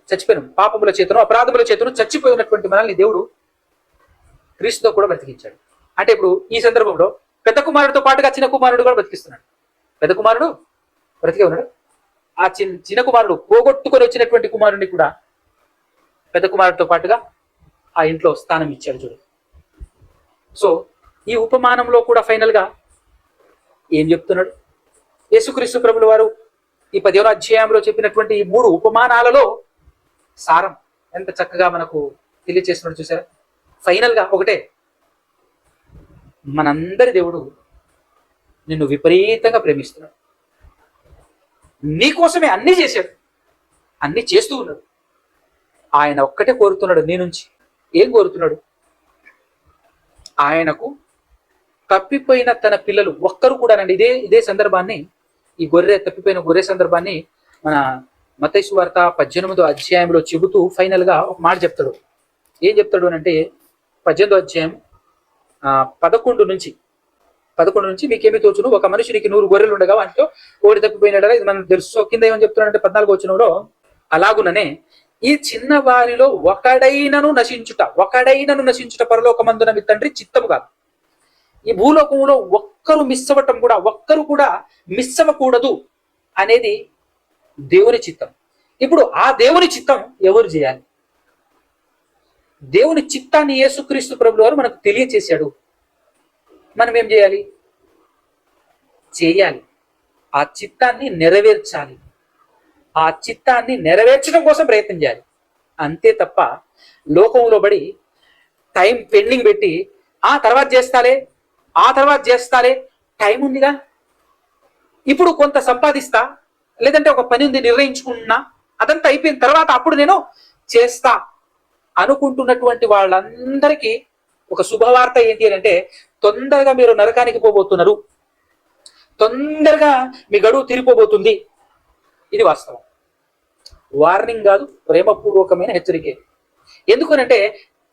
చచ్చిపోయాను. పాపముల చేతను అపరాధముల చేతను చచ్చిపోయి ఉన్నటువంటి మనల్ని దేవుడు క్రీస్తుతో కూడా బ్రతికించాడు. అంటే ఇప్పుడు ఈ సందర్భంలో పెద్ద కుమారుడితో పాటుగా చిన్న కుమారుడు కూడా బ్రతికిస్తున్నాడు. పెద్ద కుమారుడు బ్రతికే ఉన్నాడు. ఆ చిన్న కుమారుడు పోగొట్టుకొని వచ్చినటువంటి కుమారుడిని కూడా పెద్ద కుమారుడితో పాటుగా ఆ ఇంట్లో స్థానం ఇచ్చాడు. చూడు. సో ఈ ఉపమానంలో కూడా ఫైనల్ గా ఏం చెప్తున్నాడు? యేసుక్రీస్తు ప్రభుల వారు ఈ 15వ అధ్యాయంలో చెప్పినటువంటి ఈ 3 ఉపమానాలలో సారం ఎంత చక్కగా మనకు తెలియజేస్తున్నాడు చూసారా. ఫైనల్ గా ఒకటే, మనందరి దేవుడు నిన్ను విపరీతంగా ప్రేమిస్తున్నాడు. నీకోసమే అన్ని చేశాడు, అన్ని చేస్తూ ఉన్నాడు. ఆయన ఒక్కటే కోరుతున్నాడు నీ నుంచి. ఏం కోరుతున్నాడు? ఆయనకు తప్పిపోయిన తన పిల్లలు ఒక్కరు కూడానండి. ఇదే సందర్భాన్ని, ఈ తప్పిపోయిన గొర్రె సందర్భాన్ని మన మత్తయి సువార్త 18వ అధ్యాయంలో చెబుతూ ఫైనల్ గా ఒక మాట చెప్తాడు. ఏం చెప్తాడు అంటే 18వ అధ్యాయం 11 నుంచి 11 నుంచి మీకేమి తోచును, ఒక మనుషునికి 100 గొర్రెలు ఉండగా వాటిలో ఓడి తప్పిపోయినట్టు ఇది మనం తెలుసు. కింద ఏమని చెప్తున్నాడంటే 14 వచనంలో, అలాగుననే ఈ చిన్న వారిలో ఒకడైనను నశించుట పరలోకమందున మీ తండ్రి చిత్తము కాదు. ఈ భూలోకంలో ఒక్కరు మిస్ అవ్వటం కూడా, ఒక్కరు కూడా మిస్ అవ్వకూడదు అనేది దేవుని చిత్తం. ఇప్పుడు ఆ దేవుని చిత్తం ఎవరు చేయాలి? దేవుని చిత్తాన్ని యేసుక్రీస్తు ప్రభువు వారు మనకు తెలియచేశాడు. మనం ఏం చేయాలి? చేయాలి. ఆ చిత్తాన్ని నెరవేర్చాలి. ఆ చిత్తాన్ని నెరవేర్చడం కోసం ప్రయత్నం చేయాలి. అంతే తప్ప లోకంలో పడి టైం పెండింగ్ పెట్టి ఆ తర్వాత చేస్తాలే టైం ఉందిగా, ఇప్పుడు కొంత సంపాదిస్తా, లేదంటే ఒక పని ఉంది నిర్ణయించుకున్నా, అదంతా అయిపోయిన తర్వాత అప్పుడు నేను చేస్తా అనుకుంటున్నటువంటి వాళ్ళందరికీ ఒక శుభవార్త ఏంటి అని అంటే, తొందరగా మీరు నరకానికి పోబోతున్నారు, తొందరగా మీ గడువు తీరిపోబోతుంది. ఇది వాస్తవం. వార్నింగ్ కాదు, ప్రేమపూర్వకమైన హెచ్చరికే. ఎందుకనంటే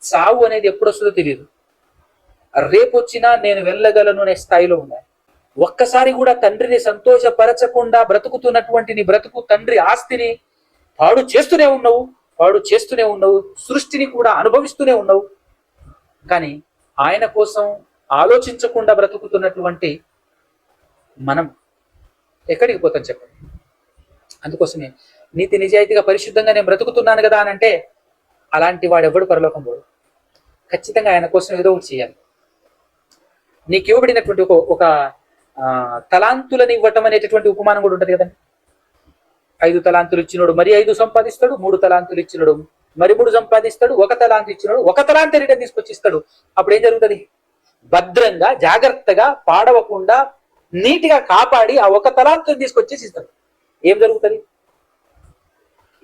చావు అనేది ఎప్పుడు వస్తుందో తెలియదు. రేపు వచ్చినా నేను వెళ్ళగలను అనే స్థాయిలో ఉన్నాయి. ఒక్కసారి కూడా తండ్రిని సంతోషపరచకుండా బ్రతుకుతున్నటువంటి నీ బ్రతుకు, తండ్రి ఆస్తిని పాడు చేస్తూనే ఉన్నావు, సృష్టిని కూడా అనుభవిస్తూనే ఉన్నావు. కానీ ఆయన కోసం ఆలోచించకుండా బ్రతుకుతున్నటువంటి మనం ఎక్కడికి పోతాం చెప్పండి? అందుకోసమే నీతి నిజాయితీగా పరిశుద్ధంగా నేను బ్రతుకుతున్నాను కదా అని అంటే, అలాంటి వాడు ఎవడు పరలోకం పోడు. ఖచ్చితంగా ఆయన కోసం ఏదో ఒకటి చేయాలి. నీకు ఇవ్వబడినటువంటి ఒక తలాంతులను ఇవ్వటం అనేటటువంటి ఉపమానం కూడా ఉంటుంది కదండి. 5 తలాంతులు ఇచ్చినోడు మరి 5 సంపాదిస్తాడు, 3 తలాంతులు ఇచ్చినోడు మరి 3 సంపాదిస్తాడు, 1 తలాంతు ఇచ్చినోడు 1 తలాంతు రిటర్న్ తీసుకొచ్చిస్తాడు. అప్పుడు ఏం జరుగుతుంది? భద్రంగా, జాగ్రత్తగా, పాడవకుండా, నీటిగా కాపాడి ఆ 1 తలాంతుని తీసుకొచ్చేసి ఇస్తాడు. ఏం జరుగుతుంది?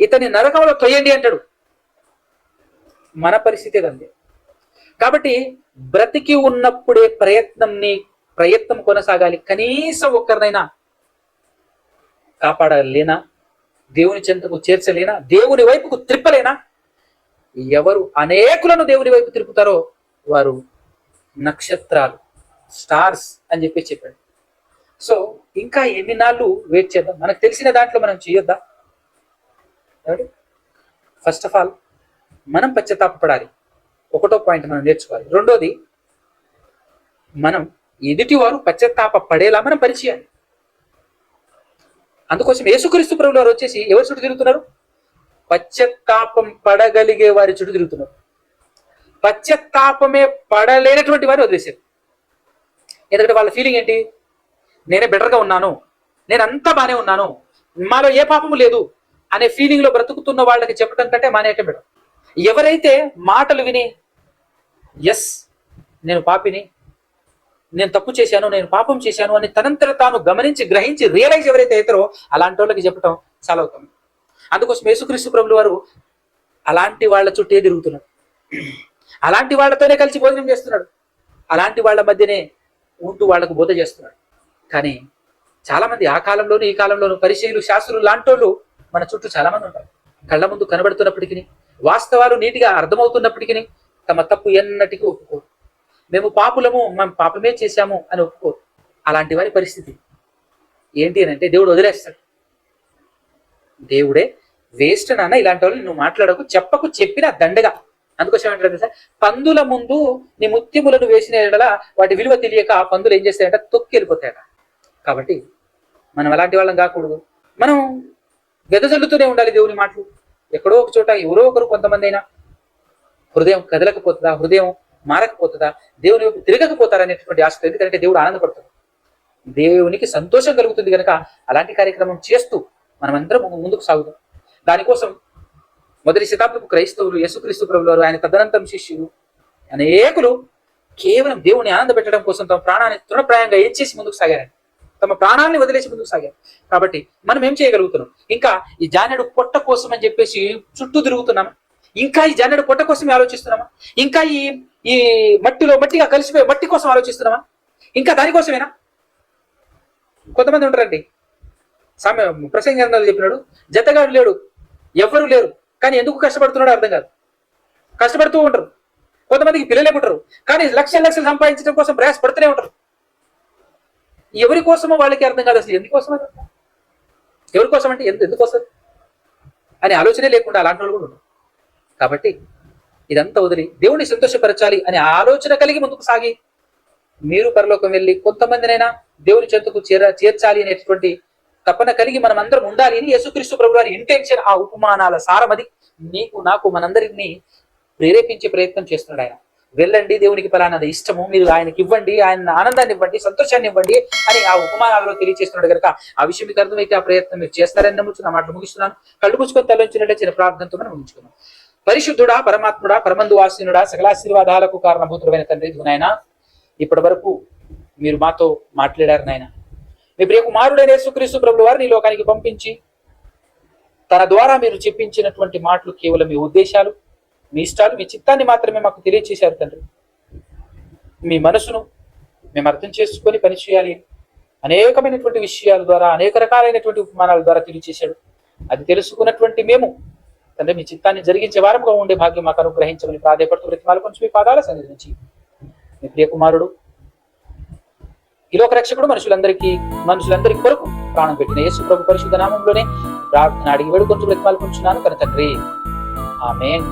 ఇతని నరకంలో తొయ్యండి అంటాడు. మన పరిస్థితి అంతే. కాబట్టి బ్రతికి ఉన్నప్పుడే ప్రయత్నం కొనసాగాలి. కనీసం ఒక్కరినైనా కాపాడలేనా? దేవుని చెంతకు చేర్చలేనా? దేవుని వైపుకు త్రిప్పలేనా? ఎవరు అనేకులను దేవుని వైపు తిప్పుతారో వారు నక్షత్రాలు, స్టార్స్ అని చెప్పాడు. సో ఇంకా ఎన్ని నాళ్ళు వెయిట్ చేద్దాం? మనకు తెలిసిన దాంట్లో మనం చేయొద్దా? ఫస్ట్ ఆఫ్ ఆల్ మనం పశ్చాత్తాపపడాలి. 1వ పాయింట్ మనం నేర్చుకోవాలి. 2వది, మనం ఎదుటి వారు పశ్చాత్తాప పడేలా మనం పరిచయాలి. అందుకోసం యేసుక్రీస్తు ప్రభువు వారు వచ్చేసి ఎవరి చుట్టూ తిరుగుతున్నారు? పశ్చాత్తాపం పడగలిగే వారి చుట్టూ తిరుగుతున్నారు. పశ్చాత్తాపమే పడలేనటువంటి వారిని వదిలేశారు. ఎందుకంటే వాళ్ళ ఫీలింగ్ ఏంటి? నేనే బెటర్గా ఉన్నాను, నేను అంతా బాగానే ఉన్నాను, మాలో ఏ పాపము లేదు అనే ఫీలింగ్ లో బ్రతుకుతున్న వాళ్ళకి చెప్పడం కంటే మానేయటం బెటర్. ఎవరైతే మాటలు విని ఎస్ నేను పాపిని, నేను తప్పు చేశాను, నేను పాపం చేశాను అని తనంతట తాను గమనించి, గ్రహించి, రియలైజ్ ఎవరైతే అవుతారో అలాంటి వాళ్ళకి చెప్పడం చాలా అవుతాం. అందుకోసం యేసుక్రీస్తు ప్రభువు వారు అలాంటి వాళ్ళ చుట్టే తిరుగుతున్నాడు. అలాంటి వాళ్ళతోనే కలిసి భోజనం చేస్తున్నాడు. అలాంటి వాళ్ళ మధ్యనే ఉంటూ వాళ్లకు బోధ చేస్తున్నాడు. కానీ చాలా మంది ఆ కాలంలోనూ ఈ కాలంలోనూ పరిచయులు, శాస్త్రులు లాంటోళ్ళు మన చుట్టూ చాలా మంది ఉంటారు. కళ్ళ ముందు కనబడుతున్నప్పటికీ, వాస్తవాలు నీటిగా అర్థమవుతున్నప్పటికీ తమ తప్పు ఎన్నటికీ ఒప్పుకోరు. మేము పాపులము, మేము పాపమే చేశాము అని ఒప్పుకోరు. అలాంటి వారి పరిస్థితి ఏంటి అని అంటే దేవుడు వదిలేస్తాడు. దేవుడే వేస్ట్ నాన్న, ఇలాంటి వాళ్ళు నువ్వు మాట్లాడకు, చెప్పకు, చెప్పిన దండగా. అందుకోసం ఏమంటారు సార్, పందుల ముందు నీ ముత్యములను వేసిన ఎడల వాటి విలువ తెలియక ఆ పందులు ఏం చేస్తాయంట? తొక్కి వెళ్ళిపోతాయట. కాబట్టి మనం అలాంటి వాళ్ళం కాకూడదు. మనం వెదజల్లుతూనే ఉండాలి దేవుని మాటలు. ఎక్కడో ఒక చోట ఎవరో ఒకరు కొంతమంది అయినా హృదయం కదలకపోతుందా, హృదయం మారకపోతుందా, దేవుని వైపు తిరగకపోతారా అనేటువంటి ఆశ. ఎందుకంటే దేవుడు ఆనందపడుతుంది, దేవునికి సంతోషం కలుగుతుంది కనుక అలాంటి కార్యక్రమం చేస్తూ మనమందరం ముందుకు సాగుతాం. దానికోసం మొదటి శతాబ్దపు క్రైస్తవులు, యేసుక్రీస్తు ప్రభువు వారు, ఆయన తదనంతరం శిష్యులు అనేకులు కేవలం దేవుని ఆనంద పెట్టడం కోసం తమ ప్రాణాన్ని తృణప్రాయంగా ఏం చేసి ముందుకు సాగారండి. తమ ప్రాణాన్ని వదిలేసి ముందుకు సాగారు. కాబట్టి మనం ఏం చేయగలుగుతున్నాం? ఇంకా ఈ జానెడు పొట్ట కోసం అని చెప్పేసి చుట్టూ తిరుగుతున్నామా? ఇంకా ఈ జానెడు పొట్ట కోసమే ఆలోచిస్తున్నామా? ఇంకా ఈ మట్టిగా కలిసిపోయి మట్టి కోసం ఆలోచిస్తున్నామా? ఇంకా దానికోసమేనా? కొంతమంది ఉంటారండి, ప్రసంగ గ్రంథాలు చెప్పినాడు, జతగాడు లేడు, ఎవరు లేరు, కానీ ఎందుకు కష్టపడుతున్నాడో అర్థం కాదు. కష్టపడుతూ ఉంటారు. కొంతమందికి పిల్లలే పుట్టరు, కానీ లక్షలు సంపాదించడం కోసం ప్రయాసపడుతూనే ఉంటారు. ఎవరి కోసమో వాళ్ళకి అర్థం కాదు. అసలు ఎందుకోసం అది, ఎవరి కోసం అంటే ఎందుకోసం అనే ఆలోచనే లేకుండా అలాంటి వాళ్ళు కూడా ఉన్నారు. కాబట్టి ఇదంతా వదిలి దేవుణ్ణి సంతోషపరచాలి అనే ఆలోచన కలిగి ముందుకు సాగి మీరు పరలోకం వెళ్ళి కొంతమందినైనా దేవుని చెంతకు చేర్చాలి అనేటువంటి తపన కలిగి మనం అందరం ఉండాలి అని యేసుక్రీస్తు ప్రభు వారి ఇంటెన్షన్. ఆ ఉపమానాల సారమది నీకు నాకు మనందరినీ ప్రేరేపించే ప్రయత్నం చేస్తున్నాడు ఆయన. వెళ్ళండి, దేవునికి పలానాది ఇష్టము, మీరు ఆయనకి ఇవ్వండి, ఆయన ఆనందాన్ని ఇవ్వండి, సంతోషాన్ని ఇవ్వండి అని ఆ ఉపమానాలలో తెలియజేస్తున్నాడు కనుక ఆ విషయం మీకు అర్థమైతే ఆ ప్రయత్నం మీరు చేస్తారని నమ్ముతున్న మాటలు ముగిస్తున్నాను. కళ్ళు మూసుకొని తలొంచినట్టే చిన్న ప్రార్థనతో మనం ఉంచుకున్నాం. పరిశుద్ధుడా, పరమాత్ముడా, పరమందు వాసినుడా, సకలాశీర్వాదాలకు కారణభూతుడైన తండ్రి నాయన, ఇప్పటి వరకు మీరు మాతో మాట్లాడారు నాయన. మీ ప్రియ కుమారుడైన యేసుక్రీస్తు ప్రభువు వారిని ఈ లోకానికి పంపించి తన ద్వారా మీరు చెప్పించినటువంటి మాటలు కేవలం మీ ఉద్దేశాలు, మీ ఇష్టాలు, మీ చిత్తాన్ని మాత్రమే మాకు తెలియచేశారు తండ్రి. మీ మనసును మేము అర్థం చేసుకొని పనిచేయాలి అనేకమైనటువంటి విషయాల ద్వారా, అనేక రకాలైనటువంటి ఉపమానాల ద్వారా తెలియచేశాడు. అది తెలుసుకున్నటువంటి మేము తండ్రి మీ చిత్తాన్ని జరిగించే వారంగా ఉండే భాగ్యం మాకు అనుగ్రహించమని ప్రాధాయపడుతూ బ్రతిమాల కొంచెం మీ పాదాల సన్నిధి నుంచి మీ ప్రియ కుమారుడు ఈ లోక రక్షకుడు మనుషులందరికీ కొరకు ప్రాణం పెట్టిన యేసు ప్రభు పరిశుద్ధ నామంలోనే ప్రార్థన అడిగి వేడుకొంటూ బ్రతిమాల కొంచున్నాను కనుక తండ్రి. ఆమేన్.